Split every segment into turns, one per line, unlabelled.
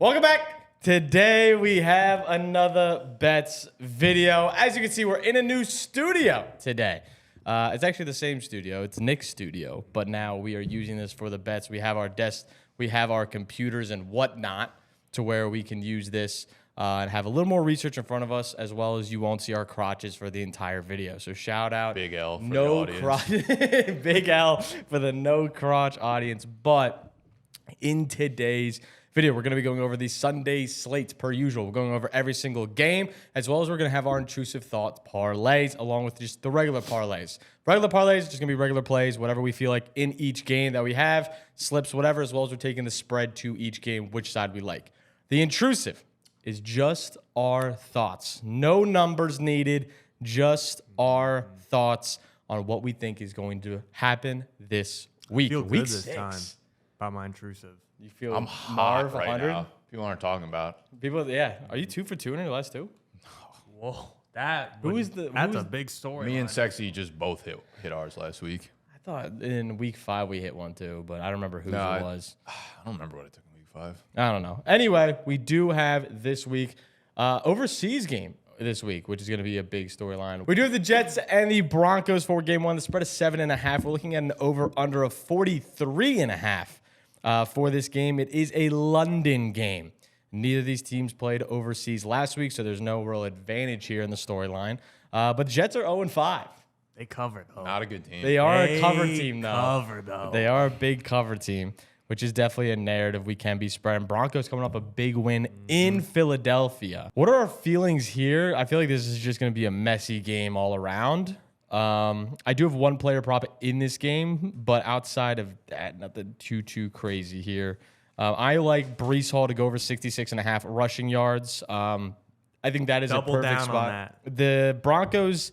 Welcome back. Today we have another bets video. As you can see, we're in a new studio today. It's actually the same studio. It's Nick's studio, but now we are using this for the bets. We have our desk, we have our computers and whatnot to where we can use this and have a little more research in front of us, as well as you won't see our crotches for the entire video. So shout out.
Big L for
no
the audience.
crotch. Big L for the no crotch audience. But in today's video, we're going to be going over the Sunday slates per usual. We're going over every single game, as well as we're going to have our intrusive thoughts parlays, along with just the regular parlays. Regular parlays, just going to be regular plays, whatever we feel like in each game that we have, slips, whatever, as well as we're taking the spread to each game, which side we like. The intrusive is just our thoughts. No numbers needed, just our thoughts on what we think is going to happen this week.
I feel
week
good this
6.
time about my intrusive.
You feel
I'm
Marv
hot right
100?
now. People aren't talking about.
People, yeah. Are you 2 for 2 in your last 2?
Whoa, that's a big story.
Me and Sexy just both hit ours last week.
I thought in week 5 we hit one too, but I don't remember whose it was.
I don't remember what I took in week 5.
I don't know. Anyway, we do have this week overseas game this week, which is going to be a big storyline. We do have the Jets and the Broncos for game 1. The spread is 7.5. We're looking at an over/under of 43.5 for this game. It is a London game. Neither of these teams played overseas last week, so there's no real advantage here in the storyline. But the Jets are 0-5.
They covered though.
Not a good team.
They are a cover team, though.
Cover though.
They are a big cover team, which is definitely a narrative we can be spreading. Broncos coming off a big win in Philadelphia. What are our feelings here? I feel like this is just going to be a messy game all around. I do have one player prop in this game, but outside of that, nothing too crazy here. I like Breece Hall to go over 66.5 rushing yards. I think that is
Double
a perfect
down
spot.
on that.
The Broncos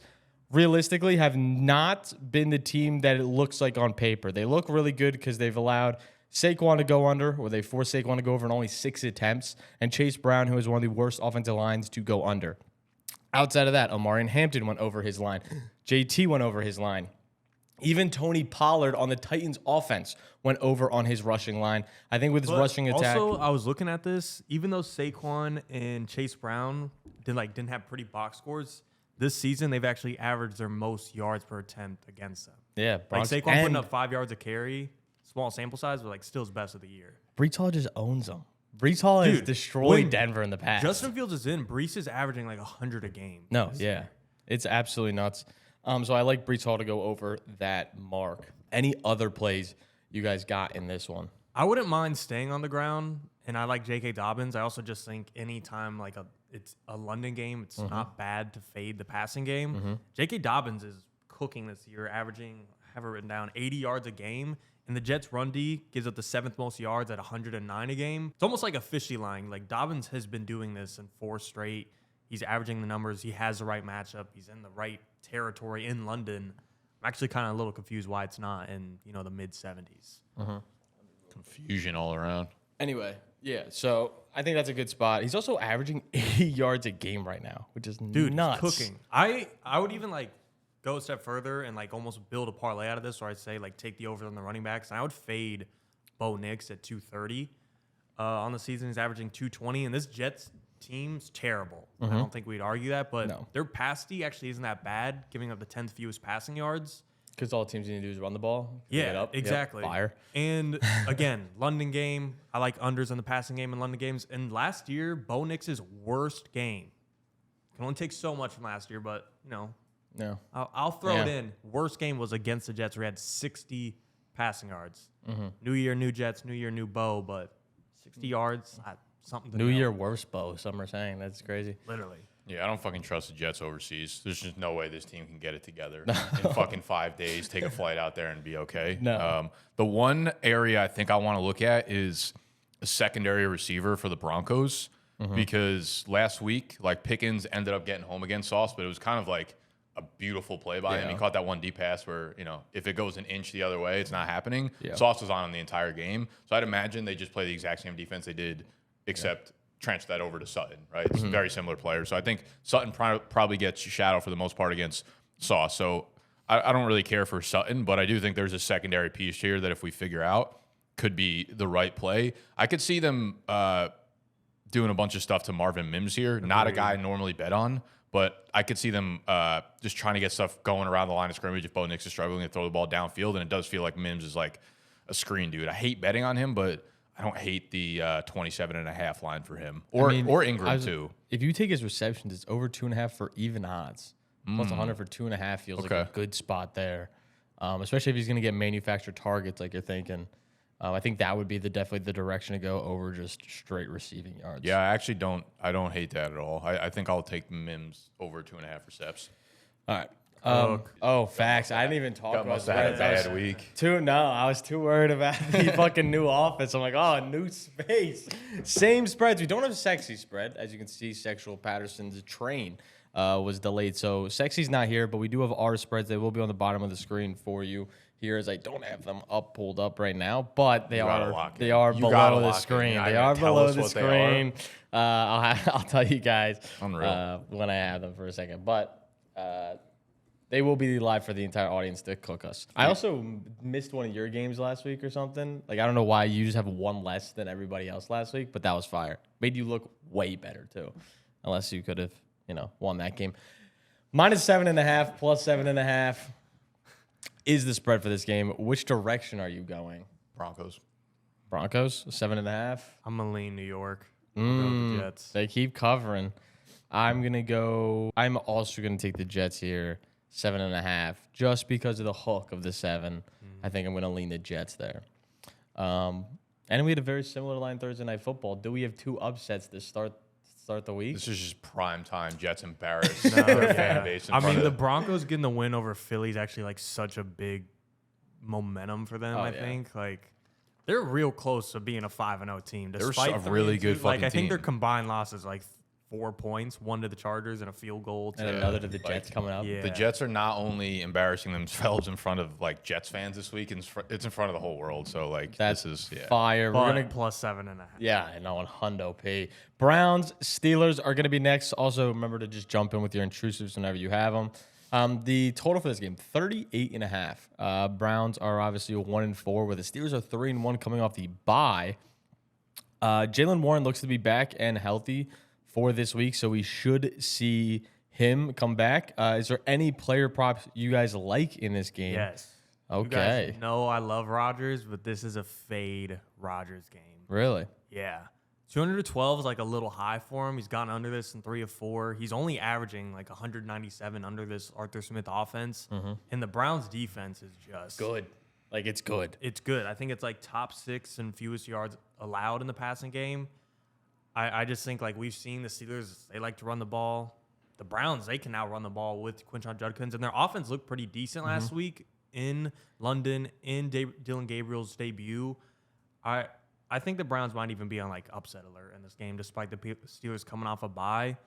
realistically have not been the team that it looks like on paper. They look really good because they've allowed Saquon to go under, or they forced Saquon to go over in only 6 attempts, and Chase Brown, who is one of the worst offensive lines, to go under. Outside of that, Omarion Hampton went over his line. JT went over his line. Even Tony Pollard on the Titans offense went over on his rushing line. I think with his rushing attack.
Also, I was looking at this. Even though Saquon and Chase Brown didn't have pretty box scores, this season they've actually averaged their most yards per attempt against them.
Yeah,
Like Saquon putting up 5 yards a carry, small sample size, but like still his best of the year.
Breece Hall just owns them. Breece Hall has destroyed Denver in the past.
Justin Fields is in. Breece is averaging like 100 a game.
No, yeah. It's absolutely nuts. So I like Breece Hall to go over that mark. Any other plays you guys got in this one?
I wouldn't mind staying on the ground, and I like J.K. Dobbins. I also just think anytime it's a London game, it's not bad to fade the passing game. J.K. Dobbins is cooking this year, averaging, I have it written down, 80 yards a game. And the Jets' run D gives up the 7th most yards at 109 a game. It's almost like a fishy line. Like Dobbins has been doing this in 4 straight. He's averaging the numbers. He has the right matchup. He's in the right territory in London. I'm actually kind of a little confused why it's not in the mid 70s.
Confusion all around.
Anyway, yeah. So I think that's a good spot. He's also averaging 80 yards a game right now, which is nuts.
He's cooking. I would even go a step further and almost build a parlay out of this, or I'd say take the over on the running backs, and I would fade Bo Nix at 230 on the season. He's averaging 220, and this Jets team's terrible. I don't think we'd argue that, but their pass D actually isn't that bad, giving up the 10th fewest passing yards.
Because all teams need to do is run the ball.
Yeah,
up.
exactly.
Yep, fire.
And again, London game. I like unders in the passing game in London games. And last year, Bo Nix's worst game. Can only take so much from last year, but
No.
I'll throw it in. Worst game was against the Jets, where he had 60 passing yards. New year, new Jets. New year, new Bo, but 60 yards, something to
New
know.
year worst Bo, some are saying. That's crazy.
Literally.
Yeah, I don't fucking trust the Jets overseas. There's just no way this team can get it together in fucking 5 days, take a flight out there and be okay.
No.
The one area I think I want to look at is a secondary receiver for the Broncos because last week, Pickens ended up getting home against Sauce, but it was kind of like a beautiful play by him. He caught that one deep pass where, if it goes an inch the other way, it's not happening.
Yeah.
Sauce was on him the entire game. So I'd imagine they just play the exact same defense they did, except transfer that over to Sutton, right? It's a very similar player. So I think Sutton probably gets shadow for the most part against Sauce. So I don't really care for Sutton, but I do think there's a secondary piece here that if we figure out could be the right play. I could see them doing a bunch of stuff to Marvin Mims here. Not a guy I normally bet on, but I could see them just trying to get stuff going around the line of scrimmage if Bo Nix is struggling to throw the ball downfield, and it does feel like Mims is like a screen dude. I hate betting on him, but I don't hate the 27.5 line for him or Ingram too.
If you take his receptions, it's over 2.5 for even odds. Plus 100 for 2.5 feels like a good spot there, especially if he's going to get manufactured targets like you're thinking. I think that would be definitely the direction to go over just straight receiving yards.
Yeah, I actually don't hate that at all. I think I'll take Mims over 2.5 recepts.
All right. Facts. I didn't even talk about
must have had a bad week.
I was too worried about the fucking new office. I'm like, new space. Same spreads. We don't have a sexy spread. As you can see, Sexual Patterson's train was delayed. So Sexy's not here, but we do have our spreads. They will be on the bottom of the screen for you here, as I don't have them pulled up right now, but they are below the screen. They are below the screen. I'll tell you guys when I have them for a second, but they will be live for the entire audience to cook us. I also missed one of your games last week or something. Like, I don't know why you just have one less than everybody else last week, but that was fire. Made you look way better too, unless you could have won that game. -7.5 plus 7.5. Is the spread for this game. Which direction are you going?
Broncos
7.5.
I'm gonna lean New York. I'm going with the Jets.
They keep covering. I'm also gonna take the Jets here, 7.5, just because of the hook of the 7. I think I'm gonna lean the Jets there. And we had a very similar line Thursday Night Football. Do we have 2 upsets to start the week?
This is just prime time. Jets embarrass their fan base.
The Broncos getting the win over Philly is actually like such a big momentum for them. I think like they're real close to being a 5-0 team. Despite
a really good fucking
I think their
team.
combined losses like 4 points, 1 to the Chargers and a field goal,
and another to the Jets coming up.
Yeah.
The Jets are not only embarrassing themselves in front of like Jets fans this week, it's in front of the whole world. So like
this
is
fire.
But
We're gonna
plus 7.5.
Yeah, I know, on Hundo P. Browns, Steelers are going to be next. Also, remember to just jump in with your intrusives whenever you have them. The total for this game, 38.5. Browns are obviously 1-4, where the Steelers are 3-1 coming off the bye. Jalen Warren looks to be back and healthy for this week, so we should see him come back. Is there any player props you guys like in this game?
Yes.
Okay.
You guys know I love Rodgers, but this is a fade Rodgers game.
Really?
Yeah. 212 is like a little high for him. He's gotten under this in 3 of 4. He's only averaging like 197 under this Arthur Smith offense. And the Browns defense is just
Good. Like, it's good.
It's good. I think it's like top 6 and fewest yards allowed in the passing game. I just think like we've seen the Steelers, they like to run the ball. The Browns, they can now run the ball with Quinshon Judkins, and their offense looked pretty decent last week in London in Dylan Gabriel's debut. I think the Browns might even be on like upset alert in this game, despite the Steelers coming off a bye.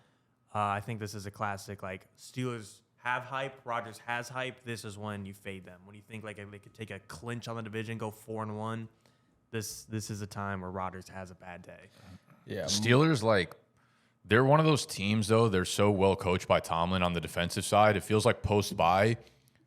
I think this is a classic like Steelers have hype, Rodgers has hype. This is when you fade them. When you think like they could take a clinch on the division, go 4-1. This is a time where Rodgers has a bad day.
Yeah.
Steelers, like, they're one of those teams, though. They're so well coached by Tomlin on the defensive side. It feels like post-bye.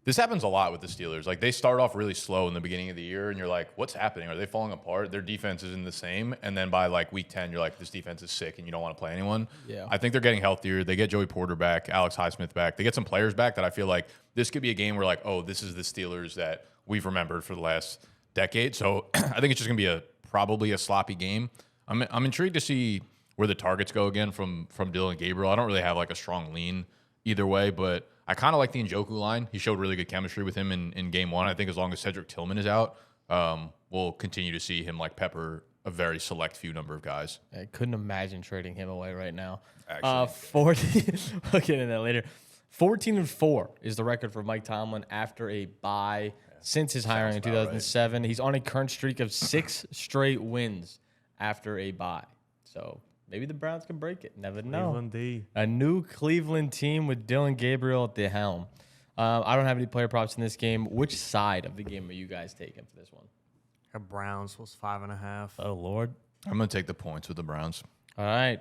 This happens a lot with the Steelers. Like, they start off really slow in the beginning of the year, and you're like, what's happening? Are they falling apart? Their defense isn't the same. And then by, like, week 10, you're like, this defense is sick, and you don't want to play anyone.
Yeah.
I think they're getting healthier. They get Joey Porter back, Alex Highsmith back. They get some players back that I feel like this could be a game where, like, oh, this is the Steelers that we've remembered for the last decade. So I think it's just going to be probably a sloppy game. I'm intrigued to see where the targets go again from Dylan Gabriel. I don't really have like a strong lean either way, but I kind of like the Njoku line. He showed really good chemistry with him in game 1. I think as long as Cedric Tillman is out, we'll continue to see him like pepper a very select few number of guys.
I couldn't imagine trading him away right now.
Actually.
40. We'll get into that later. 14-4 is the record for Mike Tomlin after a bye since his hiring in 2007. Right. He's on a current streak of 6 straight wins after a bye. So maybe the Browns can break it. Never know.
Cleveland D.
A new Cleveland team with Dylan Gabriel at the helm. I don't have any player props in this game. Which side of the game are you guys taking for this one?
Browns was 5.5.
Oh, Lord.
I'm going to take the points with the Browns.
All right.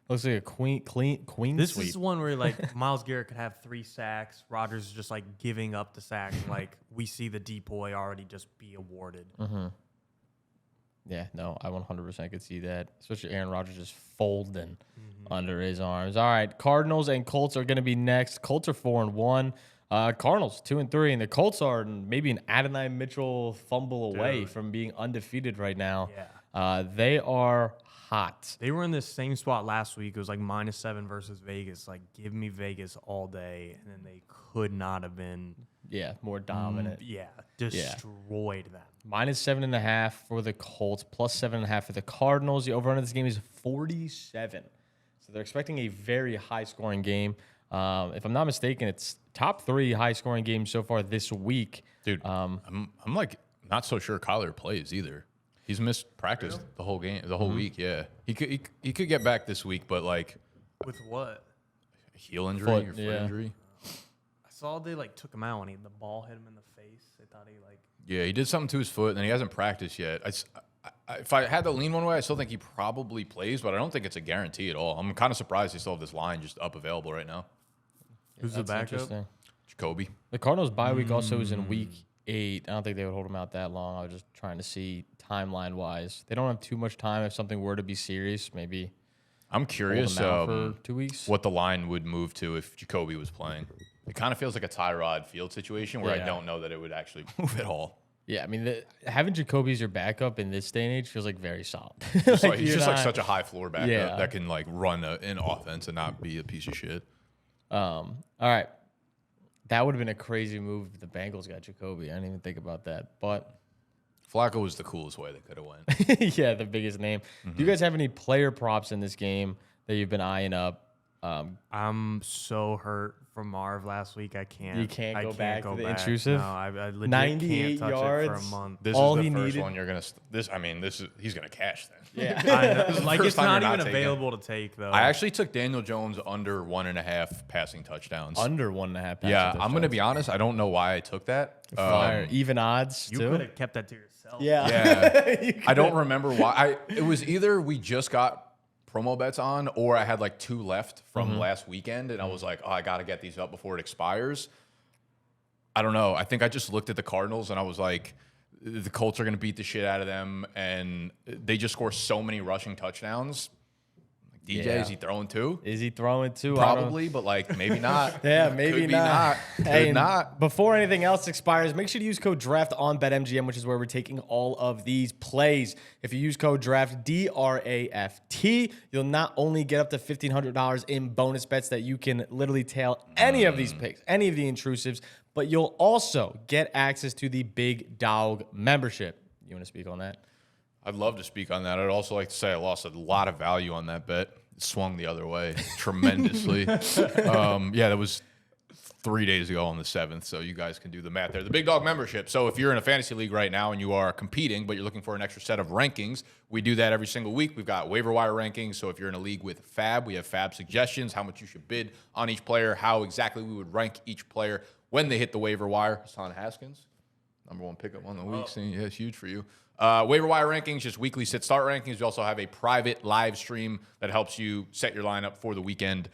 Looks like a queen
This
sweep.
is one where like Myles Garrett could have 3 sacks. Rodgers is just like giving up the sack. Like we see the depoy already just be awarded.
Yeah, no, I 100% could see that, especially Aaron Rodgers just folding under his arms. All right, Cardinals and Colts are going to be next. Colts are 4-1. Cardinals 2-3, and the Colts are maybe an Adonai Mitchell fumble away from being undefeated right now.
Yeah.
They are hot.
They were in this same spot last week. It was like -7 versus Vegas. Like, give me Vegas all day, and then they could not have been.
Yeah, more dominant.
Destroyed them.
-7.5 for the Colts, +7.5 for the Cardinals. The over-under this game is 47. So they're expecting a very high-scoring game. If I'm not mistaken, it's top 3 high-scoring games so far this week.
Dude, I'm like not so sure Kyler plays either. He's missed practice the whole game, the whole week. Yeah, he could get back this week, but like
With what?
a heel injury
Foot,
or foot
yeah.
injury.
I saw they like took him out and the ball hit him in the face. They thought he like.
Yeah, he did something to his foot, and he hasn't practiced yet. If I had to lean one way, I still think he probably plays, but I don't think it's a guarantee at all. I'm kind of surprised they still have this line just up available right now.
Who's the
That's
backup?
interesting.
Jacoby.
The Cardinals' bye week also is in week 8. I don't think they would hold him out that long. I was just trying to see timeline-wise. They don't have too much time if something were to be serious. Maybe
I'm
hold
curious
him out for 2 weeks.
what the line would move to if Jacoby was playing. It kind of feels like a Tyrod Field situation where
Yeah.
I don't know that it would actually move at all.
Yeah, I mean, having Jacoby as your backup in this day and age feels like very solid.
He's
Like,
just
you're
like
not-
such a high floor backup
Yeah.
that can like run an offense and not be a piece of shit.
All right. That would have been a crazy move if the Bengals got Jacoby. I didn't even think about that. But,
Flacco was the coolest way they could have went.
yeah, the biggest name. Do you guys have any player props in this game that you've been eyeing up?
I'm so hurt from Marv last week. I can't.
You can't
I
go back to the
back.
Intrusive?
No, I legit
98
can't touch it
yards.
for a month.
This
All
is
he
the first
needed-
one you're gonna. He's gonna cash then.
Yeah.
I know.
This is the
Like,
first
it's
time
not
you're
even
not taking-
available to take though.
I actually took Daniel Jones under 1.5 passing touchdowns.
Under 1.5 passing
Yeah, I'm gonna
touchdowns.
be honest. I don't know why I took that.
Fire. Even odds,
you
too?
could have kept that to yourself.
Yeah.
Yeah,
You
I don't
could've.
remember why. It was either we just got promo bets on, or I had like 2 left from last weekend, and I was like, oh, I got to get these up before it expires. I don't know. I think I just looked at the Cardinals and I was like, the Colts are going to beat the shit out of them, and they just score so many rushing touchdowns. Like, DJ,
Yeah.
is he throwing 2?
Is he throwing 2?
Probably, but like maybe not.
Yeah, maybe
Could be
not.
Could
Hey, and
not.
Before anything else expires, make sure to use code DRAFT on BetMGM, which is where we're taking all of these plays. If you use code DRAFT, DRAFT, you'll not only get up to $1,500 in bonus bets that you can literally tail any of these picks, any of the intrusives, but you'll also get access to the Big Dog membership. You want to speak on that?
I'd love to speak on that. I'd also like to say I lost a lot of value on that bet. It swung the other way tremendously. Yeah, that was 3 days ago on the 7th, so you guys can do the math there. The Big Dog membership. So if you're in a fantasy league right now and you are competing, but you're looking for an extra set of rankings, we do that every single week. We've got waiver wire rankings. So if you're in a league with Fab, we have Fab suggestions, how much you should bid on each player, how exactly we would rank each player when they hit the waiver wire. Hassan Haskins, #1 pickup on the week. Yeah, it's huge for you. Waiver wire rankings, just weekly sit-start rankings. We also have a private live stream that helps you set your lineup for the weekend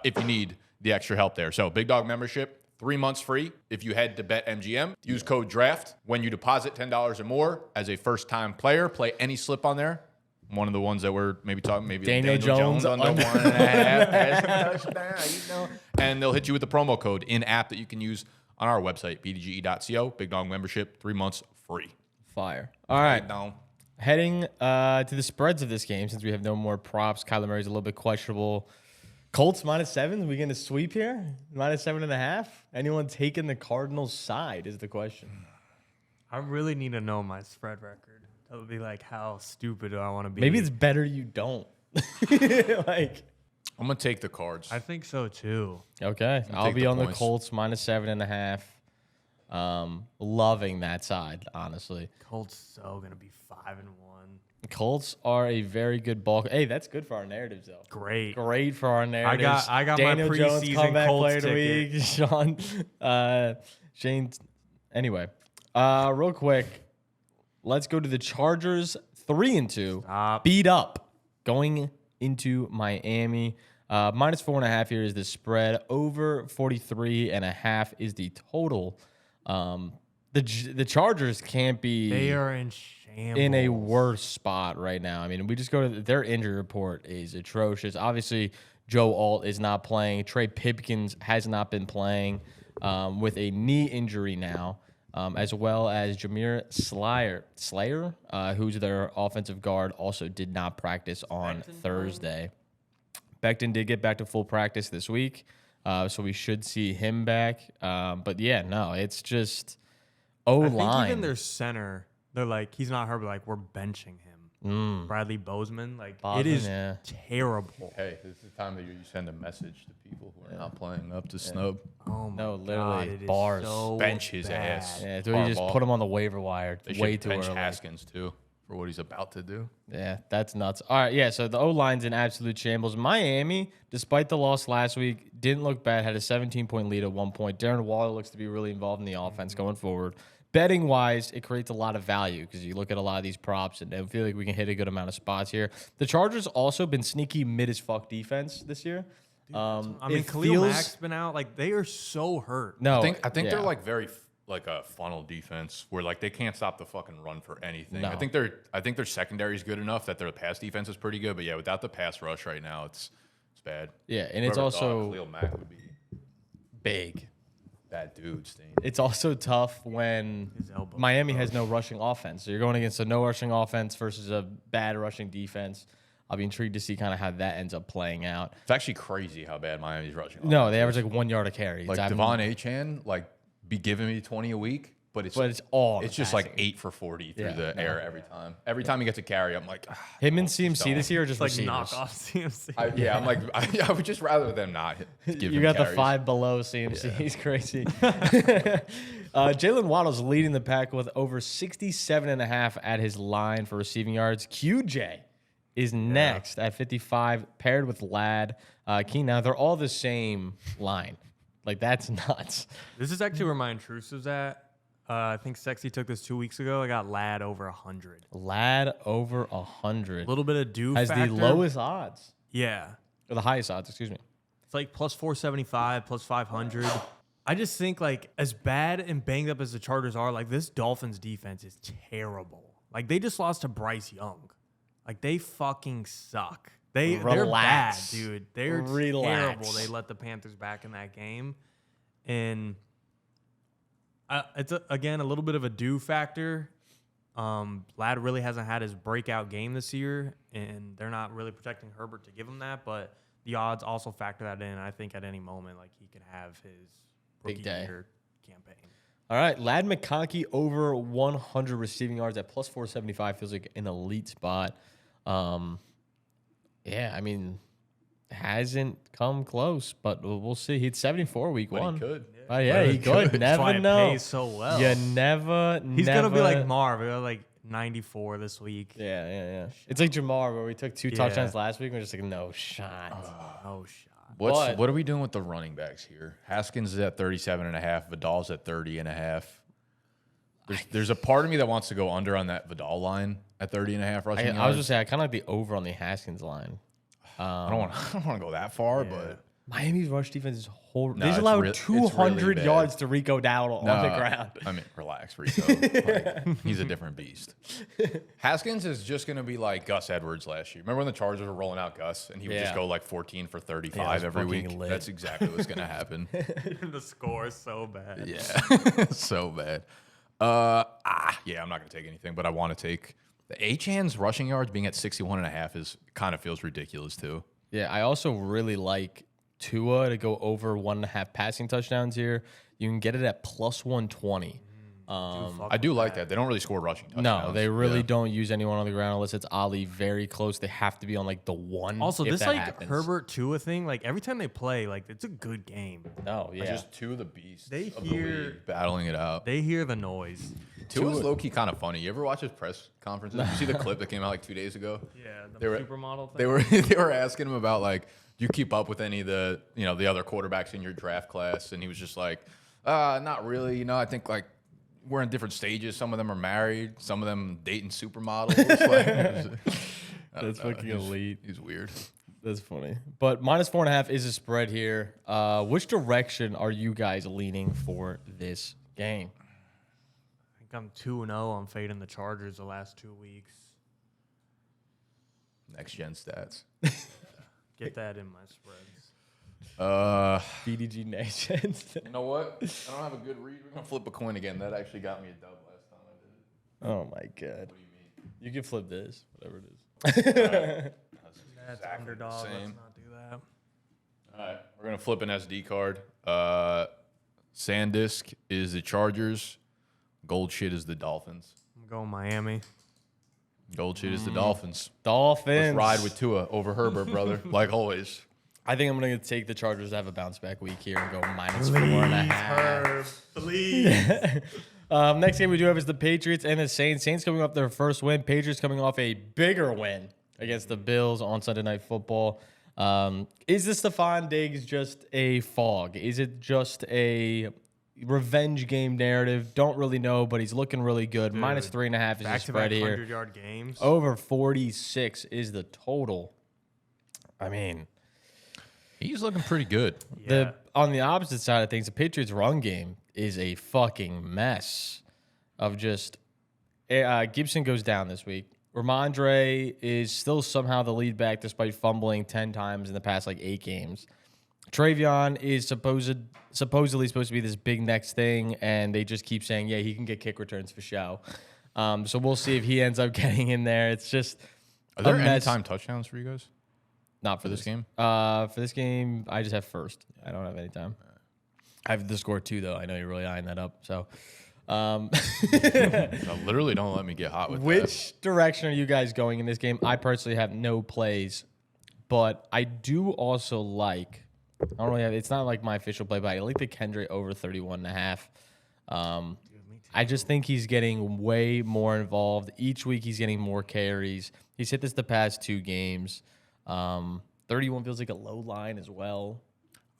if you need the extra help there. So Big Dog membership, 3 months free. If you head to BetMGM, use code DRAFT. When you deposit $10 or more as a first-time player, play any slip on there. One of the ones that we're maybe talking, maybe
Daniel Jones
under
under
1.5 passing touchdown. And they'll hit you with the promo code in-app that you can use on our website, bdge.co. Big Dog membership, 3 months free.
Fire. All right.
Down.
Heading to the spreads of this game, since we have no more props, Kyler Murray's a little bit questionable. Colts -7. We going to sweep here? -7.5. Anyone taking the Cardinals' side is the question.
I really need to know my spread record. That would be like, how stupid do I want to be?
Maybe it's better you don't. Like,
I'm going to take the Cards.
I think so too.
okay, I'll
take
be
the
on the
points.
Colts -7.5. Loving that side, honestly.
Colts so gonna be 5-1.
Colts are a very good ball. Hey, that's good for our narratives, though.
Great.
Great for our narratives.
I got
Daniel
my
Jones
preseason
comeback
Colts
player of the
ticket.
week. Sean, Shane. Anyway, real quick, let's go to the Chargers. 3-2,
Stop.
beat up, going into Miami. -4.5 here is the spread. Over 43.5 is the total. The the Chargers can't be.
They are in shambles.
In a worse spot right now. I mean, we just go to their injury report is atrocious. Obviously, Joe Alt is not playing. Trey Pipkins has not been playing with a knee injury now, as well as Jameer Slayer, who's their offensive guard, also did not practice on Thursday. Becton did get back to full practice this week, so we should see him back. But yeah, no, it's just O-line.
I think even their center, they're like, he's not hurt, but like, we're benching him. Bradley Bozeman, like, it is terrible.
Hey, this is the time that you send a message to people who are not playing up to snub.
Oh my
literally
God, it is
bars.
so
Bench his
bad.
ass.
Yeah, so you just put him on the waiver wire
They
way
should
too
bench
early.
Haskins too for what he's about to do.
Yeah, that's nuts. All right, yeah, so the O-line's in absolute shambles. Miami, despite the loss last week, didn't look bad, had a 17-point lead at one point. Darren Waller looks to be really involved in the offense going forward. Betting-wise, it creates a lot of value because you look at a lot of these props, and I feel like we can hit a good amount of spots here. The Chargers also been sneaky mid-as-fuck defense this year.
I mean, Khalil Mack's been out. Like, they are so hurt.
No,
I think they're like very like a funnel defense where like they can't stop the fucking run for anything.
No.
I think their secondary is good enough that their pass defense is pretty good. But yeah, without the pass rush right now, it's bad.
Yeah, and it's
Whoever
also
thought Khalil Mack would be
big.
that dude. Stain.
It's also tough when Miami has no rushing offense. So you're going against a no rushing offense versus a bad rushing defense. I'll be intrigued to see kind of how that ends up playing out.
It's actually crazy how bad Miami's rushing.
No, they average like 1 yard a carry.
Like Devon Achane, like be giving me 20 a week, but it's just like 8 for 40 through the air every time. Every time he gets a carry, I'm like,
him and CMC this year are just
Like,
receivers.
knock off CMC.
I'm like, I would just rather them not give
You
him
got
carries.
the 5 below CMC. He's crazy. Jalen Waddle's leading the pack with over 67.5 at his line for receiving yards. QJ is next at 55, paired with Ladd. Now they're all the same line. Like, that's nuts.
This is actually where my Intrusive's at. I think Sexy took this 2 weeks ago. I got Ladd over 100.
Ladd over 100.
A little bit of do
Has
factor.
the lowest odds.
Yeah.
Or the highest odds, excuse me.
It's like plus 475, plus 500. I just think, like, as bad and banged up as the Chargers are, like, this Dolphins defense is terrible. Like, they just lost to Bryce Young. Like, they fucking suck. They're bad,
Relax.
dude. They're terrible. They let the Panthers back in that game. And it's, again, a little bit of a do factor. Ladd really hasn't had his breakout game this year, and they're not really protecting Herbert to give him that. But the odds also factor that in. I think at any moment, like, he could have his
Big day.
year campaign.
All right, Ladd McConkey over 100 receiving yards at plus 475 feels like an elite spot. Yeah, I mean, hasn't come close, but we'll see. He's 74 week
But
one.
he could.
Oh, yeah, he could.
That's why
Never
it
know.
pays so well.
You never.
He's gonna be like Marv, like 94 this week.
Yeah. It's like Jamar, where we took 2 touchdowns last week. We're just like, no shot.
No shot.
What are we doing with the running backs here? Haskins is at 37.5. Vidal's at 30.5. There's a part of me that wants to go under on that Vidal line at 30.5 rushing yards.
I was just saying, I kind of like the over on the Haskins line.
I don't want to go that far, but
Miami's rush defense is horrible.
No,
They
it's
allowed
really
200
bad.
yards to Rico Dowdle on the ground.
I mean, relax, Rico. Like, he's a different beast. Haskins is just going to be like Gus Edwards last year. Remember when the Chargers were rolling out Gus and he would just go like 14 for 35 every week?
lit.
That's exactly what's going to happen.
The score is so bad.
Yeah, so bad. Yeah, I'm not going to take anything, but I want to take the Achan's rushing yards being at 61.5 is kind of feels ridiculous too.
Yeah, I also really like Tua to go over 1.5 passing touchdowns here. You can get it at plus 120.
I do like that. They don't really score rushing touchdowns.
No, they really don't use anyone on the ground unless it's Ali very close. They have to be on like the one.
Also,
if
this
that
like
happens.
Herbert Tua thing, like every time they play, like it's a good game.
No, yeah.
Just two of the beasts
They
of the
hear-
league battling it out.
They hear the noise.
Tua's low-key kind of funny. You ever watch his press conferences? You see the clip that came out like 2 days ago?
Yeah, the
They were-
supermodel thing.
They were asking him about like, do you keep up with any of the the other quarterbacks in your draft class? And he was just like, not really. I think like we're in different stages. Some of them are married. Some of them dating supermodels.
That's fucking elite.
He's weird.
That's funny. But minus 4.5 is a spread here. Which direction are you guys leaning for this game?
I'm 2-0 on fading the Chargers the last 2 weeks.
Next gen stats.
Get that in my spreads.
BDG Nations.
You know what? I don't have a good read. We're gonna flip a coin again. That actually got me a dub last time I did it.
Oh my god.
What do you mean?
You can flip this, whatever it is.
That's
exactly
underdog.
the
Let's
same.
not do that.
All right, we're gonna flip an SD card. Sandisk is the Chargers. Gold shit is the Dolphins.
I'm going Miami.
Gold shit is the Dolphins.
Dolphins.
Let's ride with Tua over Herbert, brother, like always.
I think I'm going to take the Chargers to have a bounce back week here and go -4.5.
Please.
Next game we do have is the Patriots and the Saints. Saints coming off their first win. Patriots coming off a bigger win against the Bills on Sunday Night Football. Is the Stephon Diggs just a fog? Is it just a revenge game narrative? Don't really know, but he's looking really good.
Dude,
-3.5 is the spread
Back-to-back
here.
100-yard games.
Over 46 is the total. I mean,
He's looking pretty good.
Yeah.
on the opposite side of things, the Patriots' run game is a fucking mess of just Gibson goes down this week. Ramondre is still somehow the lead back despite fumbling 10 times in the past 8 games. Travion is supposedly supposed to be this big next thing, and they just keep saying, yeah, he can get kick returns for show. So we'll see if he ends up getting in there. It's just
Are there
a
any
mess.
time touchdowns for you guys?
Not for
this game?
For this game, I just have first. I don't have any time. I have the score 2, though. I know you're really eyeing that up. So,
No, literally, don't let me get hot with that.
which direction are you guys going in this game? I personally have no plays, but I do also like. I don't really have. It's not like my official play, but I like the Kendrick over 31.5. I just think he's getting way more involved. Each week he's getting more carries. He's hit this the past 2 games. 31 feels like a low line as well.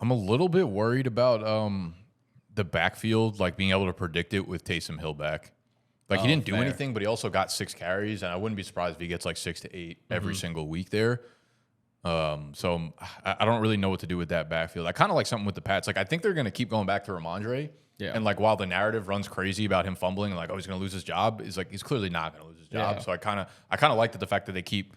I'm a little bit worried about the backfield, being able to predict it with Taysom Hill back. He didn't do
fair.
anything, but he also got 6 carries, and I wouldn't be surprised if he gets 6 to 8 every single week there. So I don't really know what to do with that backfield. I kind of like something with the Pats. I think they're going to keep going back to Ramondre.
Yeah.
And while the narrative runs crazy about him fumbling and he's going to lose his job, is he's clearly not going to lose his job.
Yeah.
So I kind of like the fact that they keep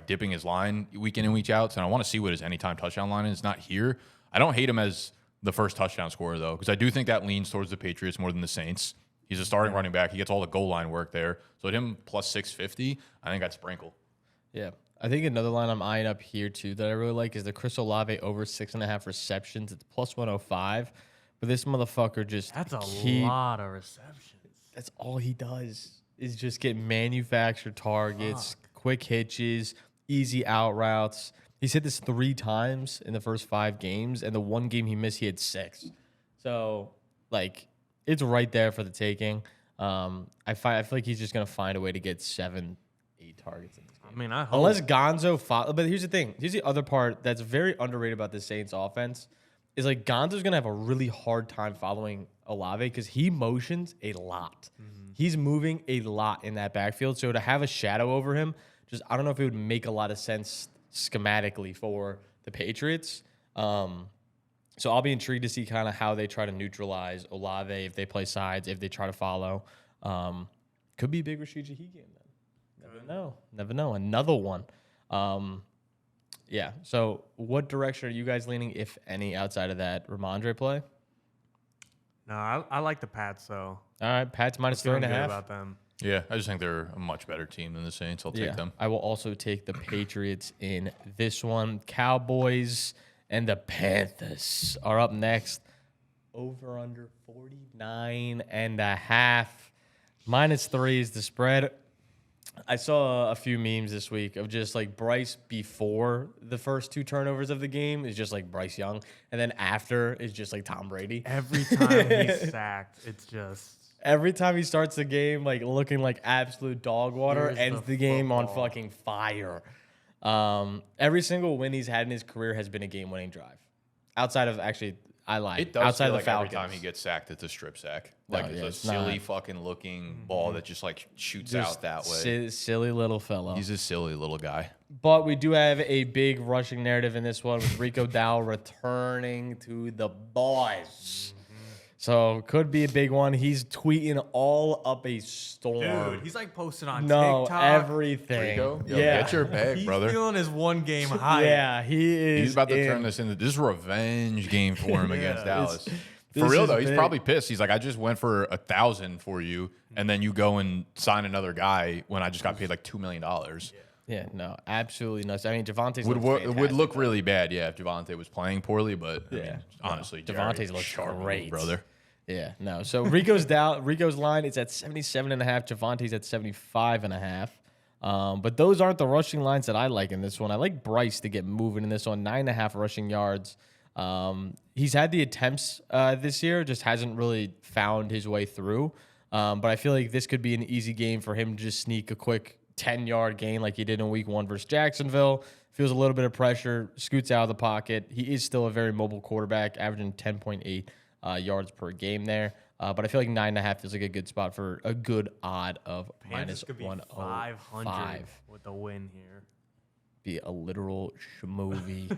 dipping his line week in and week out. And I want to see what his anytime touchdown line is. It's not here. I don't hate him as the first touchdown scorer though, because I do think that leans towards the Patriots more than the Saints. He's a starting running back. He gets all the goal line work there. So at him plus 650, I think I'd sprinkle.
Yeah. I think another line I'm eyeing up here, too, that I really like is the Chris Olave over 6.5 receptions. It's plus 105. But this motherfucker just
That's a lot of receptions.
That's all he does is just get manufactured targets, quick hitches, easy out routes. He's hit this 3 times in the first 5 games, and the one game he missed, he had 6. So, it's right there for the taking. I feel like he's just going to find a way to get 7, 8 targets in this game.
I mean, I hope.
Unless Gonzo but here's the thing. Here's the other part that's very underrated about the Saints offense is Gonzo's going to have a really hard time following Olave because he motions a lot. He's moving a lot in that backfield. So to have a shadow over him, I don't know if it would make a lot of sense schematically for the Patriots. So I'll be intrigued to see kind of how they try to neutralize Olave, if they play sides, if they try to follow. Could be a big Rashid Shaheed game then. Never know. Another one. Yeah. So what direction are you guys leaning, if any, outside of that Ramondre play?
No, I like the Pats, though.
All right. Pats minus
Feeling good
3.5.
about them.
Yeah, I just think they're a much better team than the Saints. I'll take them.
I will also take the Patriots in this one. Cowboys and the Panthers are up next. Over under 49.5. -3 is the spread. I saw a few memes this week of just Bryce before the first 2 turnovers of the game is just Bryce Young, and then after is just Tom Brady.
Every time he's sacked, it's just.
Every time he starts the game looking like absolute dog water,
Here's
ends
the
the game on
football.
fucking fire. Every single win he's had in his career has been a game-winning drive. Outside of I lied.
It does
Outside
feel
of the Falcons.
every time he gets sacked, it's a strip sack.
No,
It's
yeah,
a
it's
silly
not.
fucking looking ball that just shoots
Just
out that way.
silly little fellow.
He's a silly little guy.
But we do have a big rushing narrative in this one with Rico Dowell returning to the boys. So could be a big one. He's tweeting all up a storm.
Dude, he's like posted on
no,
TikTok.
everything.
Rico, yo,
Yeah.
get your bag,
He's
brother.
feeling his one game high.
Yeah, he is.
He's about to
in.
turn this into this revenge game for him against Dallas. For
this
real
is
though, he's
big.
probably pissed. He's like, I just went for 1,000 for you, and then you go and sign another guy when I just got paid like $2 million.
Yeah, no, absolutely nuts. I mean, Javonte's
Would look really bad, yeah, if Javonte was playing poorly. But I mean, honestly,
Javonte's
Jared,
looks
sharp move,
great,
brother.
Yeah, no. So Rico's down. Rico's line is at 77.5. Javonte's at 75.5. But those aren't the rushing lines that I like in this one. I like Bryce to get moving in this one. 9.5 rushing yards. He's had the attempts this year, just hasn't really found his way through. But I feel like this could be an easy game for him to just sneak a quick 10-yard gain like he did in week 1 versus Jacksonville. Feels a little bit of pressure, scoots out of the pocket. He is still a very mobile quarterback, averaging 10.8 yards per game there. But I feel like 9.5 feels like a good spot for a good odd of
Panthers could be 500
-105.
with a win here.
Be a literal schmovie.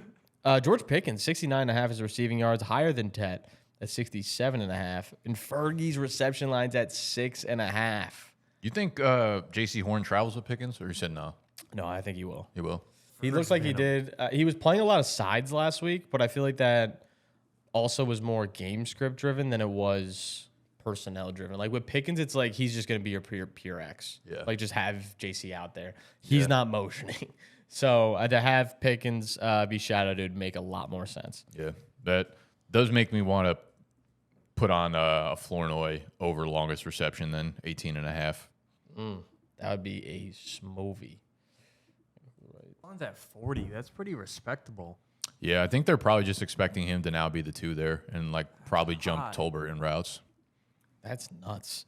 George Pickens, 69.5 is receiving yards, higher than Tet at 67.5. And Fergie's reception line's at 6.5.
You think J.C. Horn travels with Pickens, or you said no?
No, I think he will.
He will.
He looks like he did. He was playing a lot of sides last week, but I feel like that also was more game script driven than it was personnel driven. Like with Pickens, it's like he's just going to be your pure X.
Yeah.
Like just have JC out there. He's not motioning. So to have Pickens be shadowed would make a lot more sense.
Yeah, that does make me want to put on a Flournoy over longest reception than 18.5.
That would be a schmovie.
One's at 40. That's pretty respectable.
Yeah, I think they're probably just expecting him to now be the 2 there and like probably jump Tolbert in routes.
That's nuts.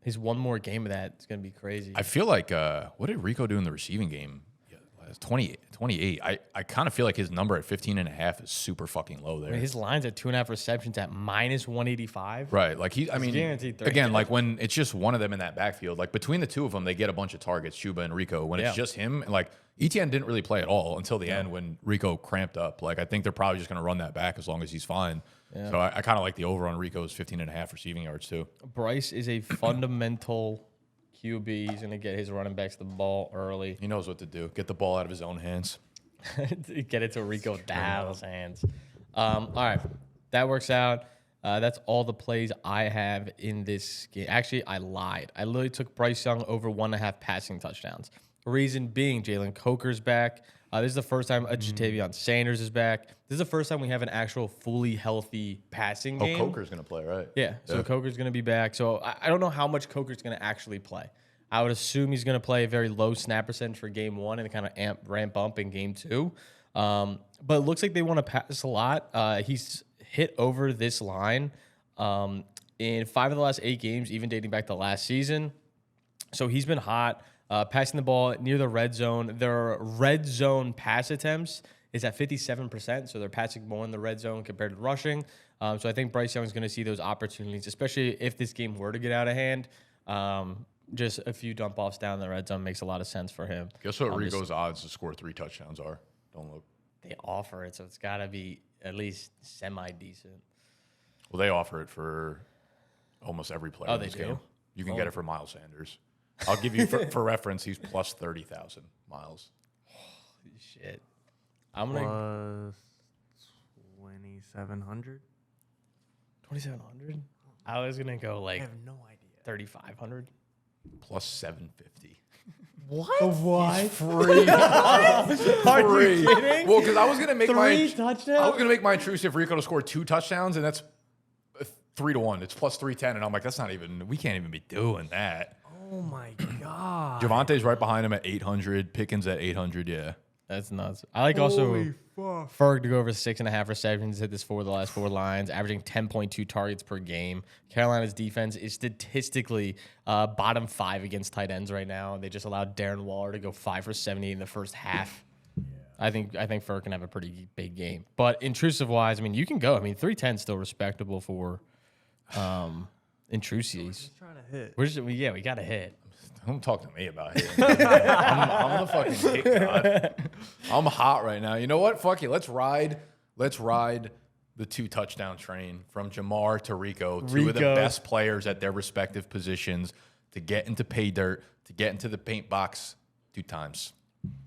His one more game of that is going to be crazy.
I feel like what did Rico do in the receiving game? Yeah, 28. I kind of feel like his number at 15.5 is super fucking low there.
I mean, his line's at 2.5 receptions at -185.
Right, like I mean,
guaranteed 30
again,
catches.
like when it's just one of them in that backfield, like between the two of them, they get a bunch of targets, Chuba and Rico. When it's just him, like ETN didn't really play at all until the end when Rico cramped up. Like I think they're probably just going to run that back as long as he's fine. Yeah. So I kind of like the over on Rico's 15.5 receiving yards too.
Bryce is a fundamental QB. He's going to get his running backs the ball early.
He knows what to do. Get the ball out of his own hands.
Get it to Rico Dowdle's hands. All right, that works out. That's all the plays I have in this game. Actually, I lied. I literally took Bryce Young over 1.5 passing touchdowns. Reason being, Jalen Coker's back. This is the first time Jatavion Sanders is back. This is the first time we have an actual fully healthy passing game.
Coker's going to play, right?
Yeah, so Coker's going to be back. So I don't know how much Coker's going to actually play. I would assume he's going to play a very low snap percentage for game 1 and kind of ramp up in game 2. But it looks like they want to pass a lot. He's hit over this line in 5 of the last 8 games, even dating back to last season. So he's been hot. Passing the ball near the red zone. Their red zone pass attempts is at 57%, so they're passing more in the red zone compared to rushing. So I think Bryce Young is going to see those opportunities, especially if this game were to get out of hand. Just a few dump offs down the red zone makes a lot of sense for him.
Guess what Rico's odds to score 3 touchdowns are? Don't look.
They offer it, so it's got to be at least semi-decent.
Well, they offer it for almost every player in
they
this
do?
game. You can get it for Miles Sanders. I'll give you, for reference, he's plus 30,000 miles.
Holy shit. I'm going to...
Plus 2,700.
2,700? I was going to go
I
like
have no idea.
3,500.
Plus 750.
What? What?
Free.
Are you kidding?
Well, because I was gonna make
3 touchdowns?
I was gonna make my Intrusive Rico to score 2 touchdowns, and that's 3-1. It's plus 310, and I'm like, that's not even. We can't even be doing that.
Oh my god.
Javante's right behind him at 800. Pickens at 800. Yeah.
That's nuts. I like also
Holy fuck.
Ferg to go over 6.5 receptions, hit this 4 of the last 4 lines, averaging 10.2 targets per game. Carolina's defense is statistically bottom 5 against tight ends right now. They just allowed Darren Waller to go 5 for 70 in the first half. I think Ferg can have a pretty big game. But intrusive wise, I mean, you can go. I mean, 310 is still respectable for intrusives.
He's trying to hit.
We got to hit.
Don't talk to me about it. I'm the fucking hit god. I'm hot right now. You know what? Fuck it. Let's ride the 2-touchdown train from Jamar to Rico, two of the best players at their respective positions to get into pay dirt, to get into the paint box 2 times.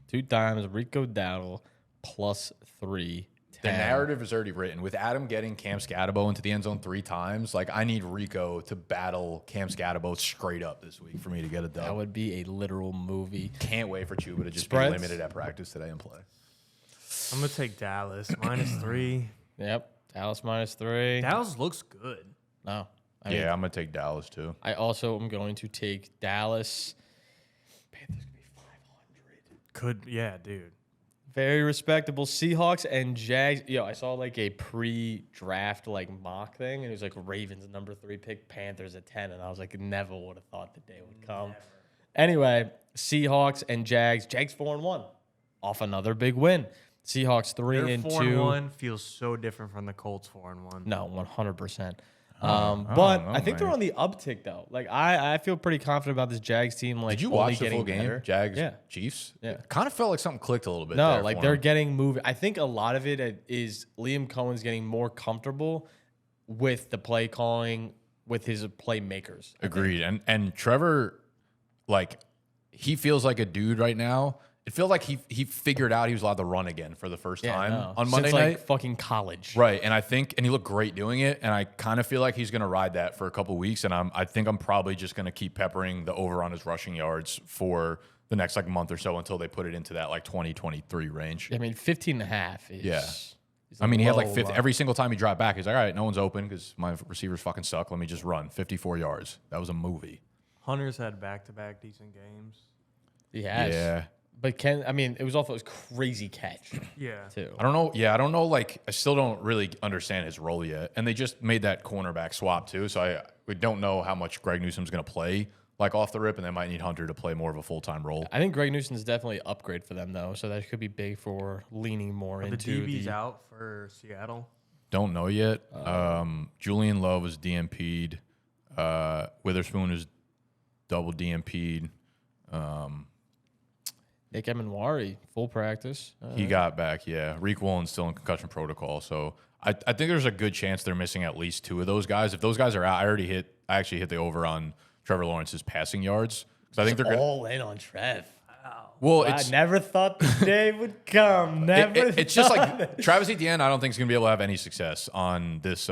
2 times Rico Dowdle +3.
The narrative is already written. With Adam getting Cam Scatabo into the end zone 3 times, like I need Rico to battle Cam Scatabo straight up this week for me to get a dub.
That would be a literal movie.
Can't wait for Chuba to just
Spreads?
be limited at practice today and play.
I'm gonna take Dallas -3.
Yep. Dallas -3.
Dallas looks good.
No.
I'm going to take Dallas too.
I also am going to take Dallas. Panthers going to be 500.
Dude.
Very respectable. Seahawks and Jags. Yo, I saw like a pre-draft like mock thing, and it was like Ravens #3 pick, Panthers at 10, and I was like, never would have thought the day would come. Never. Anyway, Seahawks and Jags. Jags 4-1, off another big win. Seahawks 3-2.
4-1 feels so different from the Colts 4-1.
No, 100%. But I think they're on the uptick though. Like I feel pretty confident about this Jags team. Like,
did you watch the full game? Jags, Chiefs.
Yeah,
kind of felt like something clicked a little bit.
No,
there
like they're getting moving. I think a lot of it is Liam Cohen's getting more comfortable with the play calling with his playmakers.
Agreed. And Trevor, like he feels like a dude right now. It feels like he figured out he was allowed to run again for the first time on Monday
Since,
night.
like fucking college.
Right. And he looked great doing it. And I kind of feel like he's going to ride that for a couple weeks. And I think I'm probably just going to keep peppering the over on his rushing yards for the next like month or so until they put it into that like 2023 range.
I mean, 15.5 is.
Yeah.
is
I mean, he had like
low
50
run.
every single time he dropped back. He's like, all right, no one's open because my receivers fucking suck. Let me just run 54 yards. That was a movie.
Hunter's had back-to-back decent games.
He has.
Yeah.
But it was also a crazy catch.
Yeah.
Too.
I don't know. Yeah, I don't know. Like, I still don't really understand his role yet. And they just made that cornerback swap too. So we don't know how much Greg Newsom's going to play like off the rip, and they might need Hunter to play more of a full-time role.
I think Greg Newsom's definitely an upgrade for them though, so that could be big for leaning more into
the DB's out for Seattle.
Don't know yet. Julian Love was DMP'd. Witherspoon is double DMP'd.
Nick Emanwari, full practice.
He got back, yeah. Reek Woolen's still in concussion protocol, so I think there's a good chance they're missing at least 2 of those guys. If those guys are out, I actually hit the over on Trevor Lawrence's passing yards because I think they're
all in on Trev.
Well,
I never thought the day would come.
It's just like Travis Etienne. I don't think is going to be able to have any success on this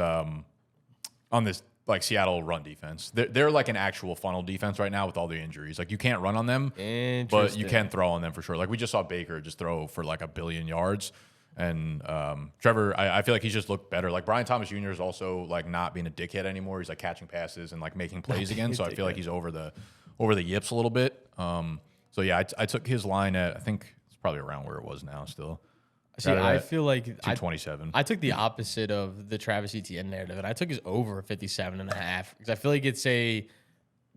like Seattle run defense. They're like an actual funnel defense right now with all the injuries. Like you can't run on them, but you can throw on them for sure. Like we just saw Baker just throw for like 1 billion yards, and Trevor, I feel like he's just looked better. Like Brian Thomas Jr. is also like not being a dickhead anymore. He's like catching passes and like making plays again. So I feel like he's over the yips a little bit. So yeah, I took his line at I think it's probably around where it was now still.
See, I feel like
227.
I took the opposite of the Travis Etienne narrative, and I took his over 57.5 because I feel like it's a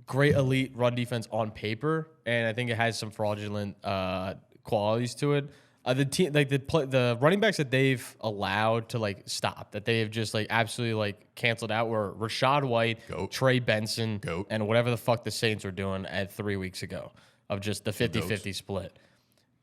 great elite run defense on paper, and I think it has some fraudulent qualities to it. The team, like the running backs that they've allowed to like stop, that they have just like absolutely like canceled out, were Rashad White, Trey Benson, and whatever the fuck the Saints were doing at 3 weeks ago of just the 50-50 split.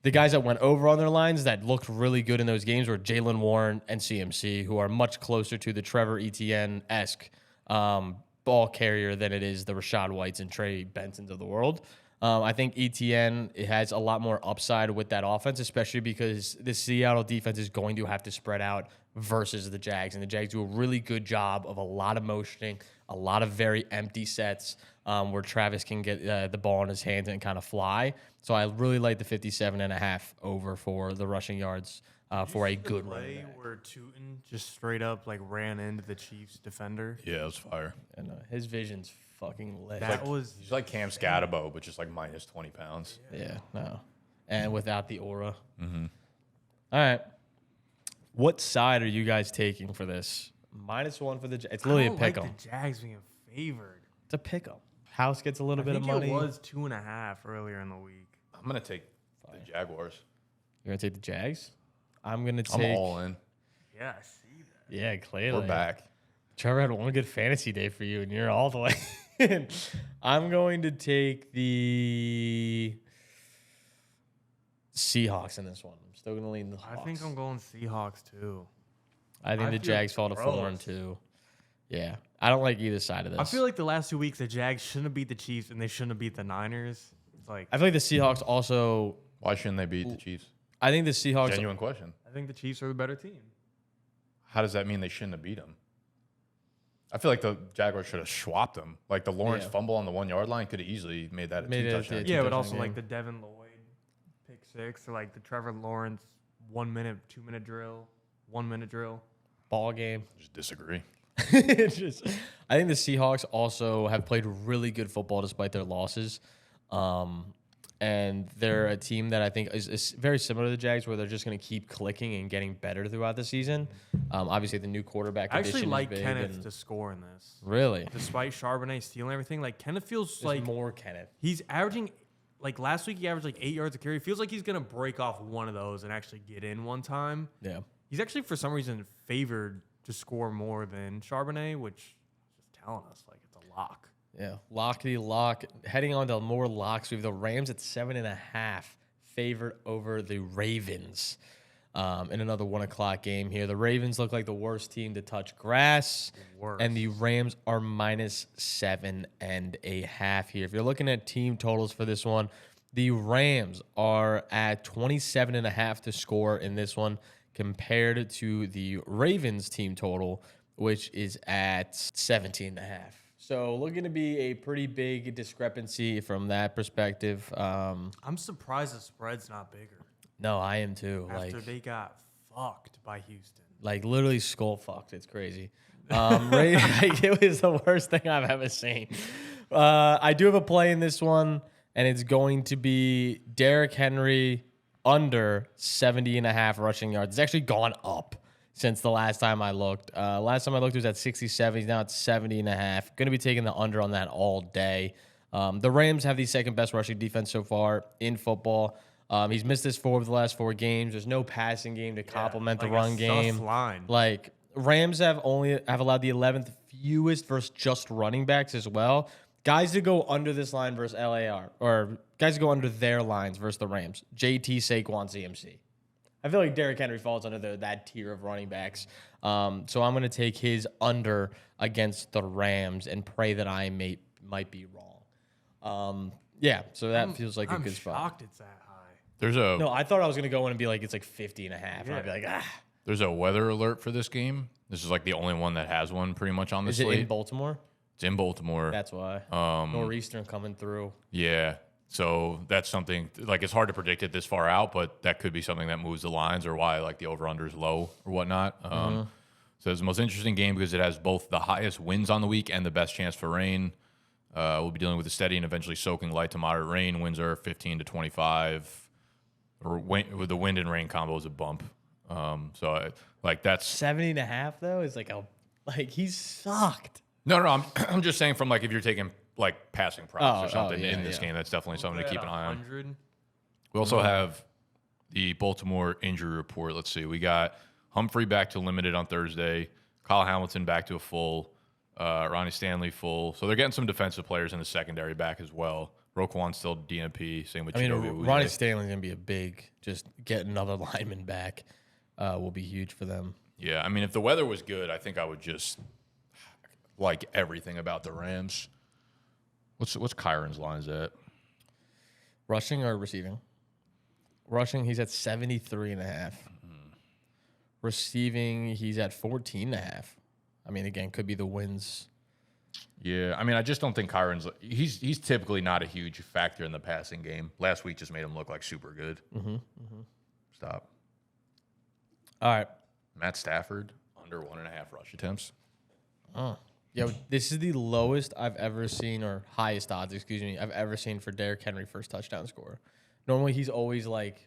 The guys that went over on their lines that looked really good in those games were Jalen Warren and CMC, who are much closer to the Trevor Etienne-esque ball carrier than it is the Rashad Whites and Trey Bensons of the world. I think Etienne has a lot more upside with that offense, especially because the Seattle defense is going to have to spread out versus the Jags. And the Jags do a really good job of a lot of motioning, a lot of very empty sets where Travis can get the ball in his hands and kind of fly. So I really like the 57.5 over for the rushing yards for a good
play
running back.
where Tootin just straight up like ran into the Chiefs defender.
Yeah, it was fire.
And his vision's fucking lit.
He's like Cam Scatabo, but just like minus 20 pounds.
Yeah, no. And without the aura. Mm-hmm. All right. What side are you guys taking for this? -1 for the Jags. It's literally a pick 'em.
Like the Jags being favored.
It's a pick 'em. House gets a little bit of money.
It was 2.5 earlier in the week.
I'm gonna take the Jaguars.
You're gonna take the Jags? I'm gonna take.
I'm all in.
Yeah, I see that.
Yeah, clearly.
We're back.
Trevor had one good fantasy day for you, and you're all the way in. I'm going to take the Seahawks in this one. I'm still gonna lean the Hawks.
I think I'm going Seahawks too.
I think the
feel
Jags fall to
gross.
4-2. Yeah, I don't like either side of this.
I feel like the last 2 weeks the Jags shouldn't have beat the Chiefs and they shouldn't have beat the Niners. It's like
I feel like the Seahawks also.
Why shouldn't they beat the Chiefs?
I think the Seahawks.
Genuine question.
I think the Chiefs are the better team.
How does that mean they shouldn't have beat them? I feel like the Jaguars should have swapped them. Like the Lawrence fumble on the 1 yard line could have easily made that a
Made it a
two-touchdown.
two-
Yeah, but
touchdown
also
game.
like the Devin Lloyd pick six or like the Trevor Lawrence 1 minute, 2 minute drill, 1 minute drill.
Ball game.
Just disagree.
It's just, I think the Seahawks also have played really good football despite their losses. And they're a team that I think is very similar to the Jags, where they're just going to keep clicking and getting better throughout the season. Obviously, the new quarterback
I
addition
actually like
is big.
Kenneth to score in this.
Really?
Despite Charbonnet stealing everything, like Kenneth feels
Just
like
more Kenneth.
he's averaging, like last week he averaged like 8 yards a carry. It feels like he's going to break off one of those and actually get in one time.
Yeah.
He's actually, for some reason, favored to score more than Charbonnet, which is just telling us like it's a lock.
Yeah. Lockety lock. Heading on to more locks, we have the Rams at 7.5, favored over the Ravens. In another 1 o'clock game here. The Ravens look like the worst team to touch grass.
Worst.
And the Rams are -7.5 here. If you're looking at team totals for this one, the Rams are at 27.5 to score in this one compared to the Ravens team total, which is at 17.5. So looking to be a pretty big discrepancy from that perspective.
I'm surprised the spread's not bigger
No, I am too.
after they got fucked by Houston.
Like literally skull fucked. It's crazy. Like, it was the worst thing I've ever seen. I do have a play in this one, and it's going to be Derrick Henry under 70.5 rushing yards. It's actually gone up since the last time I looked. Last time I looked, it was at 67. He's now at 70.5. Going to be taking the under on that all day. The Rams have the second best rushing defense so far in football. He's missed his 4 of the last 4 games. There's no passing game to complement the
like a
run
sus
game.
line.
Like Rams have allowed the 11th fewest versus just running backs as well. Guys to go under this line versus LAR, or guys to go under their lines versus the Rams. JT, Saquon, CMC. I feel like Derrick Henry falls under that tier of running backs. So I'm going to take his under against the Rams and pray that I might be wrong. Yeah, so that feels like a good spot.
I'm shocked it's that high.
No, I thought I was going to go in and be like, it's like 50.5. And I'd be like,
There's a weather alert for this game. This is like the only one that has one pretty much on the
Is it
slate.
in Baltimore?
It's in Baltimore.
That's why. Nor'eastern coming through.
Yeah. So that's something, like, it's hard to predict it this far out, but that could be something that moves the lines or why, like, the over-under is low or whatnot. So it's the most interesting game because it has both the highest winds on the week and the best chance for rain. We'll be dealing with a steady and eventually soaking light to moderate rain. Winds are 15 to 25. With the wind and rain combo is a bump. Like, that's
70.5 though is like he's sucked.
No, I'm just saying from, like, if you're taking, like, passing props or something
yeah,
in this game, that's definitely something to keep an eye on.
100.
We also have the Baltimore injury report. Let's see. We got Humphrey back to limited on Thursday. Kyle Hamilton back to a full. Ronnie Stanley full. So they're getting some defensive players in the secondary back as well. Roquan still DNP. Same with Chidobe.
Ronnie Stanley's going to be a big, just get another lineman back will be huge for them.
Yeah, I mean, if the weather was good, I think I would just like everything about the Rams. What's Kyron's lines at?
Rushing or receiving? Rushing, he's at 73.5. Receiving, he's at 14.5. I mean, again, could be the wins.
Yeah, I mean, I just don't think Kyron's. He's typically not a huge factor in the passing game. Last week just made him look like super good. Stop.
All right.
Matt Stafford under 1.5 rush attempts.
Yo, this is the lowest I've ever seen, or highest odds, excuse me, I've ever seen for Derrick Henry first touchdown score. Normally, he's always like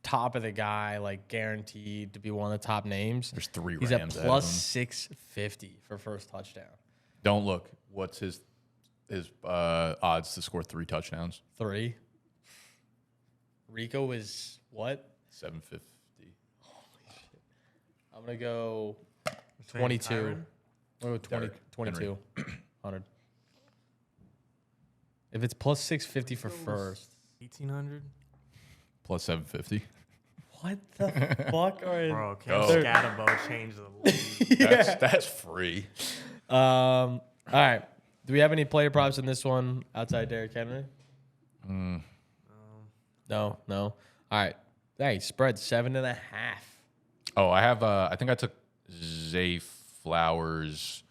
top of the guy, like guaranteed to be one of the top names.
There's 3
He's
Rams
at
ahead
plus
of him.
650 for first touchdown.
Don't look. What's his odds to score 3 touchdowns?
3. Rico is what?
750.
I'm going to go
Saying
22.
Kyron?
I'm going to go 20,
Derrick
22. 100. If it's plus 650 for first.
1,800.
Plus 750.
What the fuck are
Bro, can
Go.
Scatabo change the league?
That's free.
All right. Do we have any player props in this one outside Derrick Henry? No. All right. Hey, spread 7.5.
Oh, I have. I think I took Zay Flowers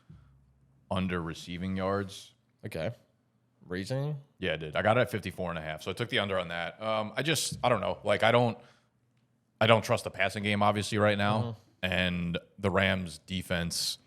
under receiving yards.
Okay. Reasoning?
Yeah, I did. I got it at 54.5. So I took the under on that. I don't know. Like I don't trust the passing game obviously right now, and the Rams defense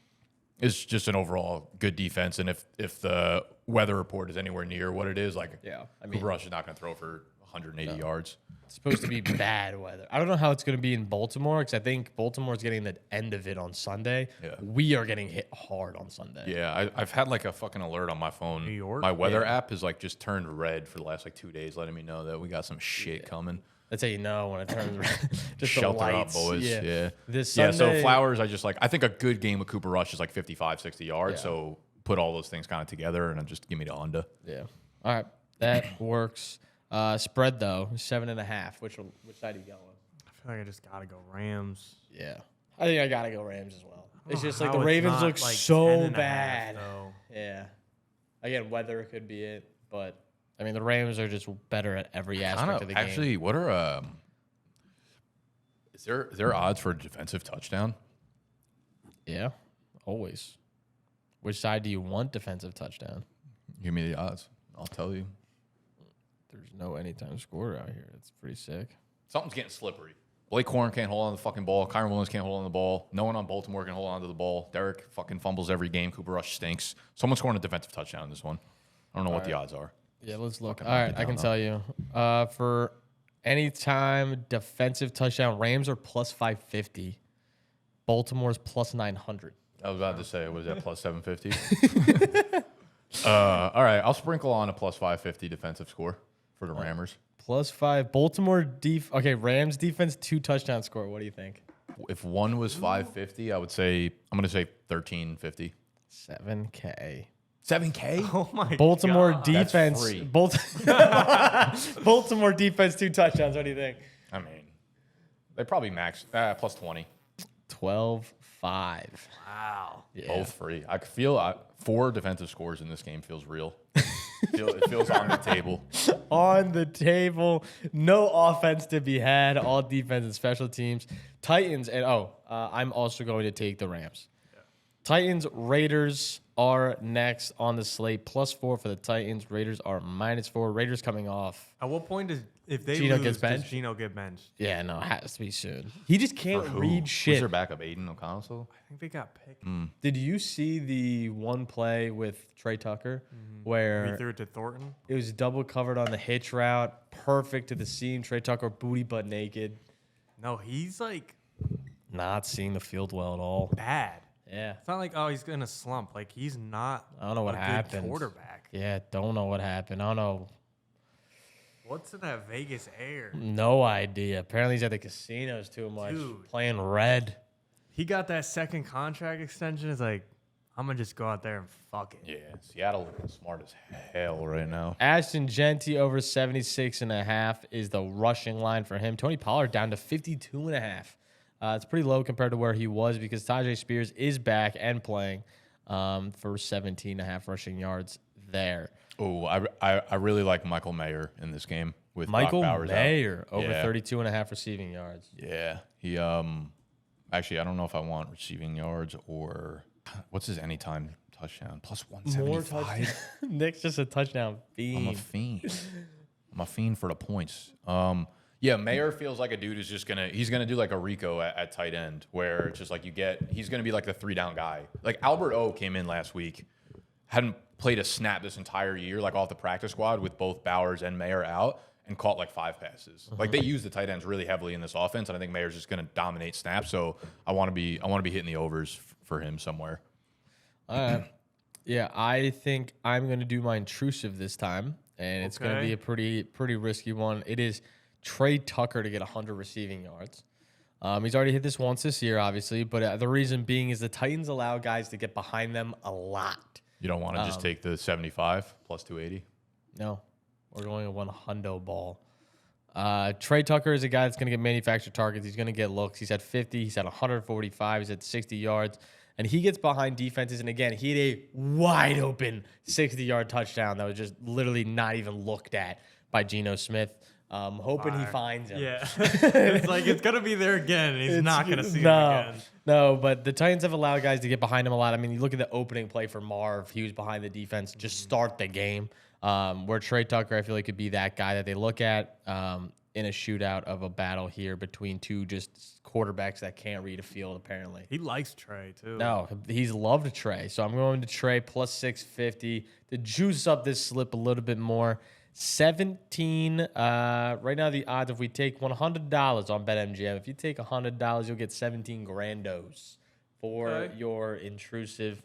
is just an overall good defense. And if the weather report is anywhere near what it is, like Cooper Rush is not going to throw for 180 yards.
It's supposed to be bad weather. I don't know how it's going to be in Baltimore because I think Baltimore's getting the end of it on Sunday.
Yeah.
We are getting hit hard on Sunday.
Yeah, I've had like a fucking alert on my phone.
New York?
My weather app is like just turned red for the last like 2 days, letting me know that we got some shit coming.
That's how you know when it turns red. Just
Shelter
the
up,
lights.
boys. Yeah.
This
So
Sunday,
Flowers, I think a good game with Cooper Rush is like 55, 60 yards.
Yeah.
So put all those things kind of together and just give me the under.
Yeah. All right. That works. Spread though, 7.5. Which side are you going?
I feel like I just gotta go Rams.
Yeah. I think I gotta go Rams as well. It's just like
How
the
it's
Ravens
not,
look
like,
so
10.5
bad.
though.
Yeah. Again, weather could be it, but I mean the Rams are just better at every aspect of the game.
Actually, what are is there odds for a defensive touchdown?
Yeah. Always. Which side do you want defensive touchdown?
Give me the odds. I'll tell you.
There's no anytime scorer out here. It's pretty sick.
Something's getting slippery. Blake Corn can't hold on to the fucking ball. Kyron Williams can't hold on to the ball. No one on Baltimore can hold on to the ball. Derek fucking fumbles every game. Cooper Rush stinks. Someone's scoring a defensive touchdown in this one. I don't know what the odds are.
Yeah, let's look.
Fucking
All right,
knock it
I can
down,
tell you. For anytime defensive touchdown, Rams are plus 550. Baltimore's plus 900.
I was about to say, was that plus 750? All right, I'll sprinkle on a plus 550 defensive score for the Rammers.
Plus 5. Baltimore Okay, Rams defense 2 touchdown score. What do you think?
If one was 550, I would say I'm gonna say 1350.
7K.
7K?
Oh my
Baltimore
God.
defense.
free.
Baltimore defense 2 touchdowns. What do you think?
I mean, they probably max plus 20.
12-5.
Wow.
Yeah.
Both free. I feel 4 defensive scores in this game feels real. It feels on the table.
On the table. No offense to be had. All defense and special teams. Titans. And I'm also going to take the Rams. Yeah. Titans, Raiders are next on the slate. +4 for the Titans. Raiders are -4. Raiders coming off.
At what point if they
Geno
lose,
gets
does
benched?
Geno get benched?
Yeah, no, it has to be soon. He just can't
For who?
read
Who's
shit.
their backup? Aiden O'Connell still?
I think they got picked.
Did you see the one play with Trey Tucker
He
where
threw it to Thornton.
it was double covered on the hitch route, perfect to the seam, Trey Tucker booty butt naked,
No, he's like
not seeing the field well at all.
bad.
Yeah,
It's not like he's gonna slump. Like he's not.
I don't know what
a
happened.
Good quarterback.
Yeah, don't know what happened. I don't know.
What's in that Vegas air?
No idea. Apparently he's at the casinos too much,
Dude.
playing red.
He got that second contract extension. It's like, I'm gonna just go out there and fuck it.
Yeah, Seattle looking smart as hell right now.
Ashton Genty over 76.5 is the rushing line for him. Tony Pollard down to 52.5. It's pretty low compared to where he was because Tajay Spears is back and playing for 17.5 rushing yards there.
Oh, I really like Michael Mayer in this game with
Michael
Brock Bowers
Mayer
out.
over
Yeah.
32.5 receiving yards.
Yeah, he actually I don't know if I want receiving yards or what's his anytime touchdown plus
More
175.
touchdowns. Nick's just a touchdown
I'm a
fiend.
fiend. I'm a fiend for the points. Yeah, Mayer feels like a dude who's just he's gonna do like a Rico at tight end where it's just like he's gonna be like the 3-down guy. Like Albert O came in last week, hadn't played a snap this entire year, like off the practice squad with both Bowers and Mayer out, and caught like 5 passes. Like they use the tight ends really heavily in this offense, and I think Mayer's just gonna dominate snaps. So I want to be hitting the overs for him somewhere.
All right. Yeah, I think I'm going to do my intrusive this time, and it's going to be a pretty risky one. It is Trey Tucker to get 100 receiving yards. He's already hit this once this year, obviously, but the reason being is the Titans allow guys to get behind them a lot.
You don't want to just take the 75 plus 280.
No, we're going a 100 ball. Trey Tucker is a guy that's going to get manufactured targets. He's going to get looks. He's at 50. He's at 145. He's at 60 yards. And he gets behind defenses. And again, he had a wide open 60-yard touchdown that was just literally not even looked at by Geno Smith. Hoping he finds him.
Yeah. It's like it's going to be there again. And he's not going to see him again.
No, but the Titans have allowed guys to get behind him a lot. I mean, you look at the opening play for Marv. He was behind the defense. Just start the game. Where Trey Tucker, I feel like, could be that guy that they look at in a shootout of a battle here between two just quarterbacks that can't read a field, apparently.
He likes Trey, too.
No, he's loved Trey. So I'm going to Trey plus 650 to juice up this slip a little bit more. 17. Right now, the odds, if we take $100 on BetMGM, if you take $100, you'll get 17 grandos for your intrusive,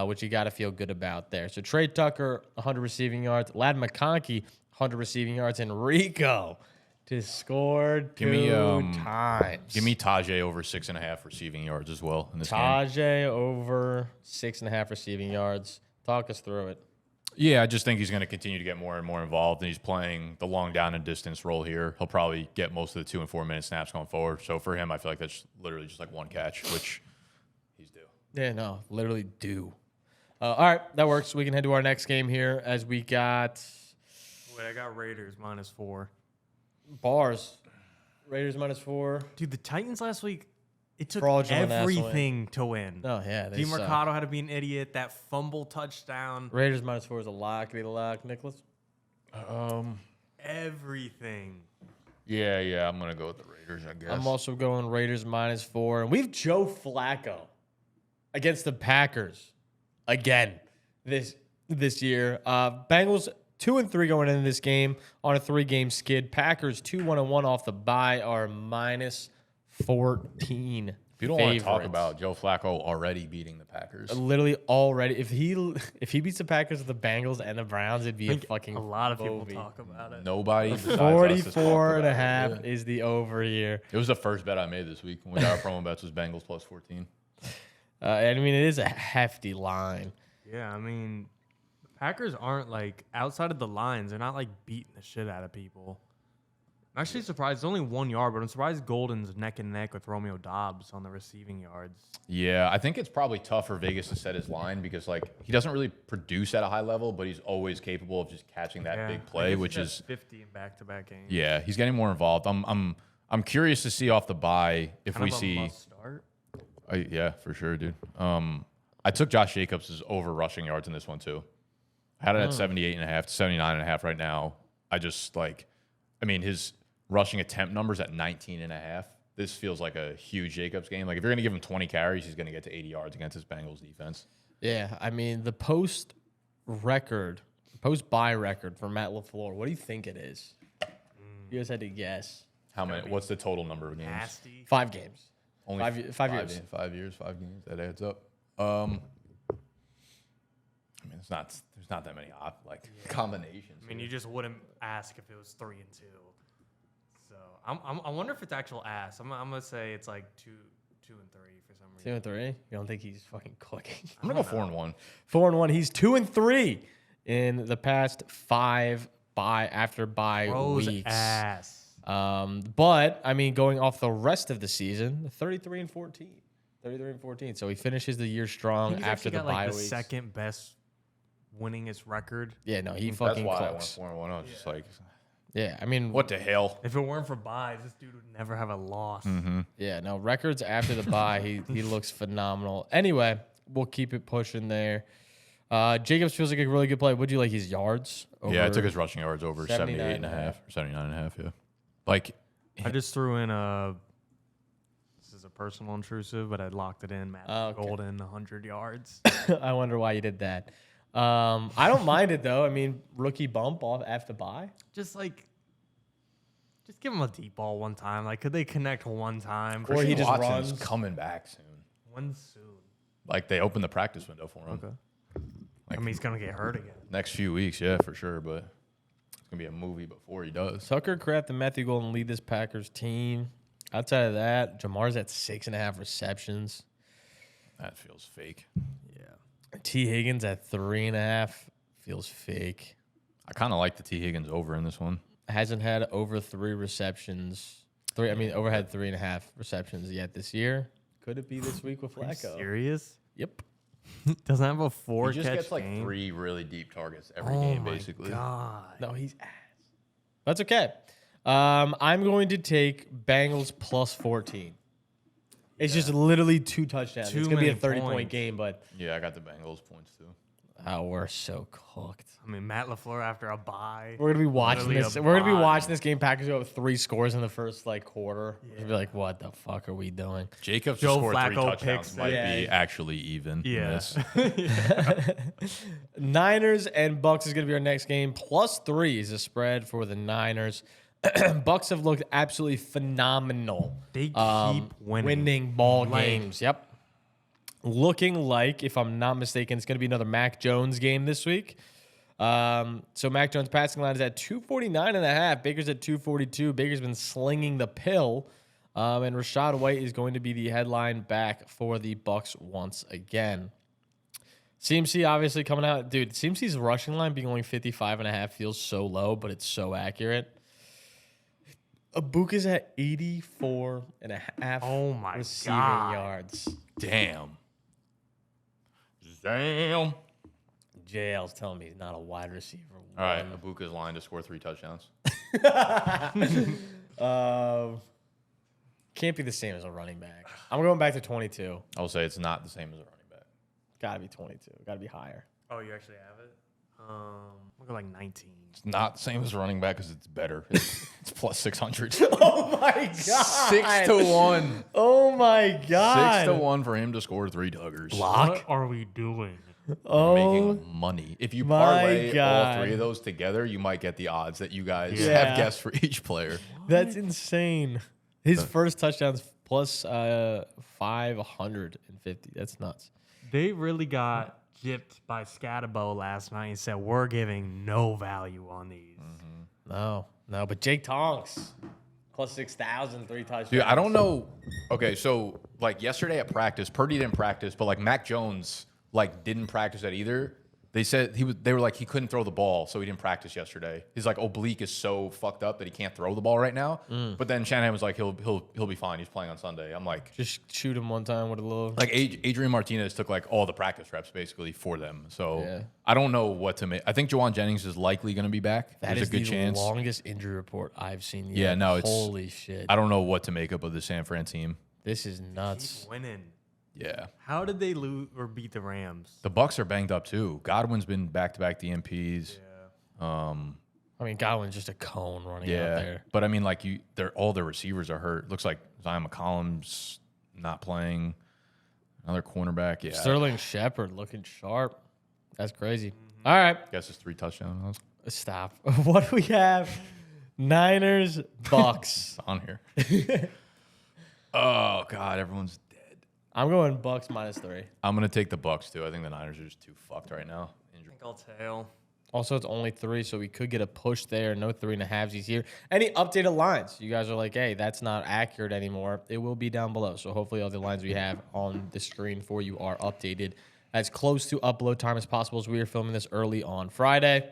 which you got to feel good about there. So Trey Tucker, 100 receiving yards. Lad McConkey, 100 receiving yards. And Rico to score two times.
Give me Tajay over 6.5 receiving yards as well in this game.
Tajay over 6.5 receiving yards. Talk us through it.
Yeah, I just think he's going to continue to get more and more involved, and he's playing the long down and distance role here. He'll probably get most of the 2 and 4 minute snaps going forward. So for him, I feel like that's literally just like one catch, which he's due.
Yeah, no, literally due. All right, that works. We can head to our next game here as we got
Wait, I got Raiders -4.
bars. Raiders -4.
Dude, the Titans last week, it took
Fraudulent
everything to win.
Oh, yeah. They suck.
DeMarcado had to be an idiot. That fumble touchdown.
Raiders -4 is a lock, Nicholas.
Everything.
Yeah, I'm going to go with the Raiders, I guess.
I'm also going Raiders -4. And we have Joe Flacco against the Packers again this year. Bengals 2-3 going into this game on a 3-game skid. Packers 2-1-1 off the bye are -14.
If you don't want to talk about Joe Flacco already beating the Packers.
Literally already. If he beats the Packers with the Bengals and the Browns, it'd be a fucking
A lot of people
movie.
talk about it.
Nobody besides us has talked
44.5
about it.
is the over here.
It was the first bet I made this week when we got our promo bets was Bengals +14.
And I mean, it is a hefty line.
Yeah, I mean, the Packers aren't like outside of the lines. They're not like beating the shit out of people. I'm actually surprised. It's only 1 yard, but I'm surprised Golden's neck and neck with Romeo Doubs on the receiving yards.
Yeah, I think it's probably tough for Vegas to set his line because like he doesn't really produce at a high level, but he's always capable of just catching that big play, which is
50 in back-to-back games.
Yeah, he's getting more involved. I'm curious to see off the bye if
Kind
we
of a
see.
must start.
Yeah, for sure, dude. I took Josh Jacobs' over rushing yards in this one too. I had it at 78.5 to 79.5 right now. His rushing attempt numbers at 19.5. This feels like a huge Jacobs game. Like if you're going to give him 20 carries, he's going to get to 80 yards against this Bengals defense.
Yeah, I mean, the post-bye record for Matt LaFleur, what do you think it is? You guys had to guess.
How many? What's the total number of games?
Nasty.
5 games.
Only
5 years.
5 years, 5 games. That adds up. I mean, there's not that many combinations.
I mean, you just wouldn't ask if it was 3 and 2. So I wonder if it's actual ass. I'm gonna say it's like 2 and 3 for some reason.
2 and 3. You don't think he's fucking cooking?
I'm gonna go 4-1.
4-1. He's 2 and 3 in the past 5 after bye weeks.
Ass.
But I mean, going off the rest of the season, 33 and 14. 33 and 14. So he finishes the year strong after the bye weeks.
The second best winningest record.
Yeah, no, he fucking
That's why
cooks.
I went 4-1. I was just like,
Yeah, I mean,
what the hell?
If it weren't for buys, this dude would never have a loss.
Mm-hmm.
Yeah, no, records after the bye, he looks phenomenal. Anyway, we'll keep it pushing there. Jacobs feels like a really good play. Would you like his yards?
Yeah, I took his rushing yards over
79.5
78.5 or 79.5. Yeah, like
I just threw in this is a personal intrusive, but I locked it in. Matt Golden, 100 yards.
I wonder why you did that. I don't mind it though. I mean, rookie bump off after bye.
Just give him a deep ball one time. Like, could they connect one time?
Or he just
Watson's
runs.
coming back soon.
One soon.
Like they opened the practice window for him.
Okay.
Like,
I mean, he's gonna get hurt again.
next few weeks, yeah, for sure. But it's gonna be a movie before he does.
Tucker Kraft and Matthew Golden lead this Packers team. Outside of that, Jamar's at 6.5 receptions.
That feels fake.
Yeah.
T. Higgins at 3.5 feels fake.
I kind of like the T. Higgins over in this one.
hasn't had over 3 receptions. Overhead 3.5 receptions yet this year. Could it be this week with
Are you
Flacco?
serious?
Yep.
Doesn't have a 4
He just
catch
gets like
game?
3 really deep targets every
Oh
game,
my
basically.
God.
No, he's ass. That's okay. I'm going to take Bengals plus 14. It's just literally 2 touchdowns.
Too
It's going to be a
many
30-point
points.
game, but
Yeah, I got the Bengals points too.
we're so cooked.
I mean, Matt LaFleur after a bye.
We're gonna be watching
Literally
this.
a
We're gonna be
bye.
watching this game. Packers go up 3 scores in the first quarter. We're gonna be like, what the fuck are we doing?
Jacobs
Joe
to score 3
Flacco
touchdowns
picks
might
it.
be
Yeah.
actually even. in
Yeah.
this.
Niners and Bucks is gonna be our next game. Plus 3 is the spread for the Niners. Bucks have looked absolutely phenomenal.
They keep winning.
ball
Like-
games. Yep. Looking like, if I'm not mistaken, it's gonna be another Mac Jones game this week. So Mac Jones passing line is at 249.5. Baker's at 242. Baker's been slinging the pill. And Rashad White is going to be the headline back for the Bucks once again. CMC obviously coming out. Dude, CMC's rushing line being only 55.5 feels so low, but it's so accurate. Abuka's at 84.5
Oh my
receiving
God.
yards.
Damn.
JL's telling me he's not a wide receiver.
All right, Abuka's line to score 3 touchdowns.
Can't be the same as a running back. I'm going back to 22.
I'll say it's not the same as a running back.
Gotta be 22. Gotta be higher.
Oh, you actually have it? I'll go like 19.
It's not the same as a running back because it's better. It's plus 600.
Oh my god.
6-1.
Oh my god.
6-1 for him to score 3 tuggers.
What are we doing?
Oh,
Making money. If you
my
parlay all
God.
3 of those together, you might get the odds that you guys
Yeah.
have guessed for each player.
that's insane. His first touchdown's plus 550. That's nuts.
They really got gypped by Scatabo last night and said, we're giving no value on these.
No, but Jake Tonks plus 6,000, 3 touchdowns.
Dude, I don't know. Okay, so like yesterday at practice, Purdy didn't practice, but like Mac Jones didn't practice that either. They said they were like he couldn't throw the ball, so he didn't practice yesterday. His oblique is so fucked up that he can't throw the ball right now. But then Shanahan was like, he'll be fine. He's playing on Sunday. I'm like,
Just shoot him one time with a little.
Adrian Martinez took all the practice reps basically for them. So
Yeah.
I don't know what to make. I think Jawan Jennings is likely going to be back.
That
There's
is
a good
the
chance.
longest injury report I've seen yet.
Yeah, no, it's
holy shit.
I don't know what to make up of the San Fran team.
This is nuts.
Keep winning.
Yeah.
How did they lose or beat the Rams?
The Bucks are banged up too. Godwin's been back-to-back DMPs.
Yeah.
I mean, Godwin's just a cone running out
Yeah,
there.
but I mean, all their receivers are hurt. Looks like Zion McCollum's not playing. Another cornerback. Yeah,
Sterling Shepard looking sharp. That's crazy. All right,
guess it's 3 touchdowns
stop. What do we have? Niners, Bucks.
on here. Oh God, everyone's dead.
I'm going Bucks minus 3.
I'm gonna take the Bucks too. I think the Niners are just too fucked right now.
I think I'll tail.
Also, it's only 3, so we could get a push there. No 3.5s here. Any updated lines? You guys are like, hey, that's not accurate anymore. It will be down below. So hopefully all the lines we have on the screen for you are updated as close to upload time as possible, as we are filming this early on Friday.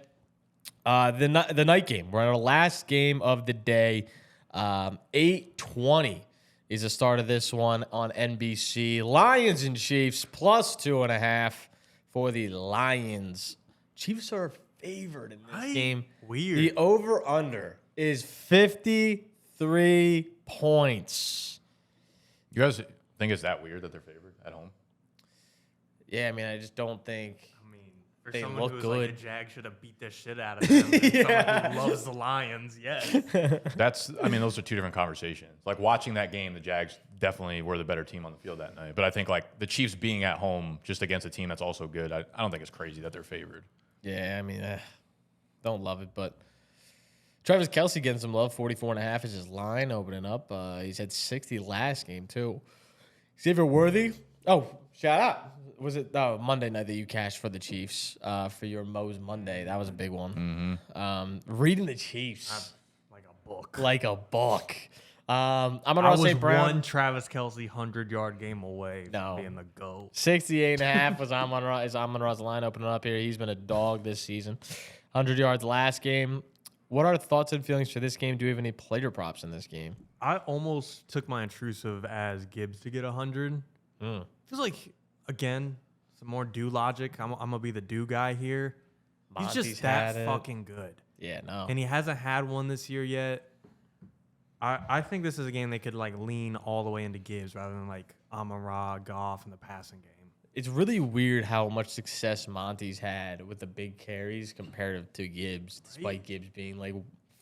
The night game. We're at our last game of the day. 8:20 is the start of this one on NBC. Lions and Chiefs plus 2.5 for the Lions. Chiefs are favored in this game.
Weird.
The over-under is 53 points.
You guys think it's that weird that they're favored at home?
Yeah, I mean, I just don't think.
I mean, for
They
someone
look
who's
good.
like the Jags should have beat the shit out of them. And someone who loves the Lions, yes.
Those are 2 different conversations. Like watching that game, the Jags definitely were the better team on the field that night. But I think the Chiefs being at home just against a team that's also good, I don't think it's crazy that they're favored.
Yeah, I mean, don't love it, but Travis Kelce getting some love. 44.5 is his line opening up. He's had 60 last game, too. Xavier Worthy. Oh, shout out. Was it Monday night that you cashed for the Chiefs for your Moe's Monday? That was a big one. Reading the Chiefs
Like a book.
like a book. I'm
I
going to
was
say Brown.
one Travis Kelce 100-yard game away
No.
from being the GOAT.
68.5 was Amon Ra's line opening up here. He's been a dog this season. 100 yards last game. what are thoughts and feelings for this game? Do we have any player props in this game?
I almost took my Intrusive as Gibbs to get 100. Feels like, again, some more do logic. I'm going to be the do guy here. He's
Monty's
just that
had it.
fucking good.
Yeah, no.
And he hasn't had one this year yet. I think this is a game they could like lean all the way into Gibbs rather than like Amon-Ra, Goff in the passing game.
It's really weird how much success Monty's had with the big carries compared to Gibbs, despite Gibbs being like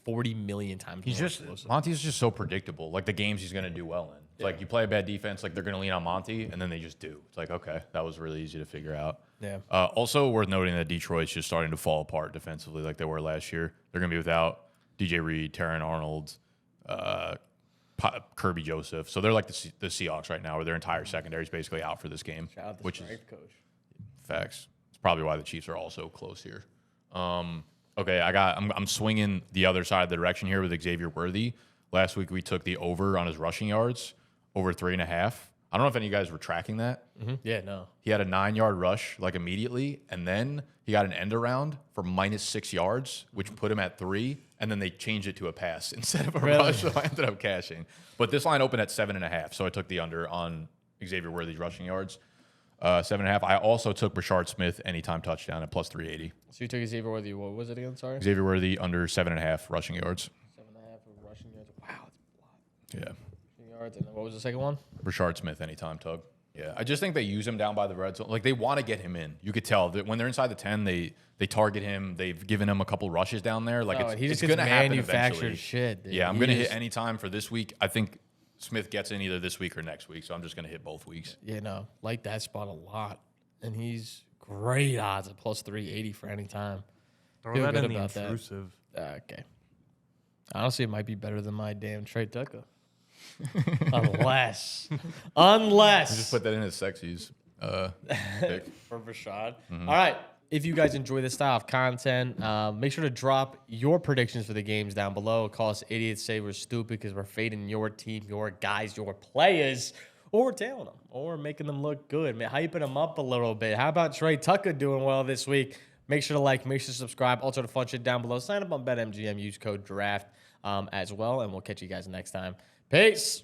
40 million times
He's
more
just
explosive.
Monty's just so predictable. Like the games he's going to do well in. It's
Yeah.
like you play a bad defense, like they're going to lean on Monty, and then they just do. It's like, okay, that was really easy to figure out.
Yeah.
Also worth noting that Detroit's just starting to fall apart defensively like they were last year. They're going to be without DJ Reed, Terran Arnold, Kirby Joseph. So they're like the Seahawks right now, where their entire secondary is basically out for this game.
Shout out to
which is
strength coach.
facts. It's probably why the Chiefs are also close here. Okay, I'm swinging the other side of the direction here with Xavier Worthy. Last week we took the over on his rushing yards, over 3.5. I don't know if any of you guys were tracking that.
Yeah, no.
He had a 9-yard rush like immediately, and then he got an end around for -6 yards, which put him at 3, and then they changed it to a pass instead of a rush, so I ended up cashing. But this line opened at 7.5, so I took the under on Xavier Worthy's rushing yards. 7.5. I also took Brashard Smith anytime touchdown at +380.
So you took Xavier Worthy. What was it again? Sorry?
Xavier Worthy under 7.5 rushing yards.
7.5 of rushing yards. Wow, that's a lot.
Yeah.
Rushing yards. And then what was the second one?
Brashard Smith anytime tug. Yeah, I just think they use him down by the red zone. Like they want to get him in. You could tell that when they're inside the 10, they target him. They've given him a couple rushes down there. Like
And he
it's
just
going
gets
to happen
manufactured
eventually.
shit. Dude.
Yeah, I'm
He
going to
just-
hit anytime for this week. I think Smith gets in either this week or next week, so I'm just going to hit both weeks.
Yeah, no, like that spot a lot, and he's great odds at +380 for any time.
Throw
Feel
that
good
in the
about that.
Intrusive.
Okay, honestly, it might be better than my damn Trey Tucker, unless
Just put that in as sexies. Pick.
for Rashad. All right. If you guys enjoy this style of content, make sure to drop your predictions for the games down below. Call us idiots, say we're stupid because we're fading your team, your guys, your players, or we're tailing them, or making them look good, hyping them up a little bit. How about Trey Tucker doing well this week? Make sure to like, make sure to subscribe. Also, the fun shit down below. Sign up on BetMGM, use code DRAFT as well, and we'll catch you guys next time. Peace.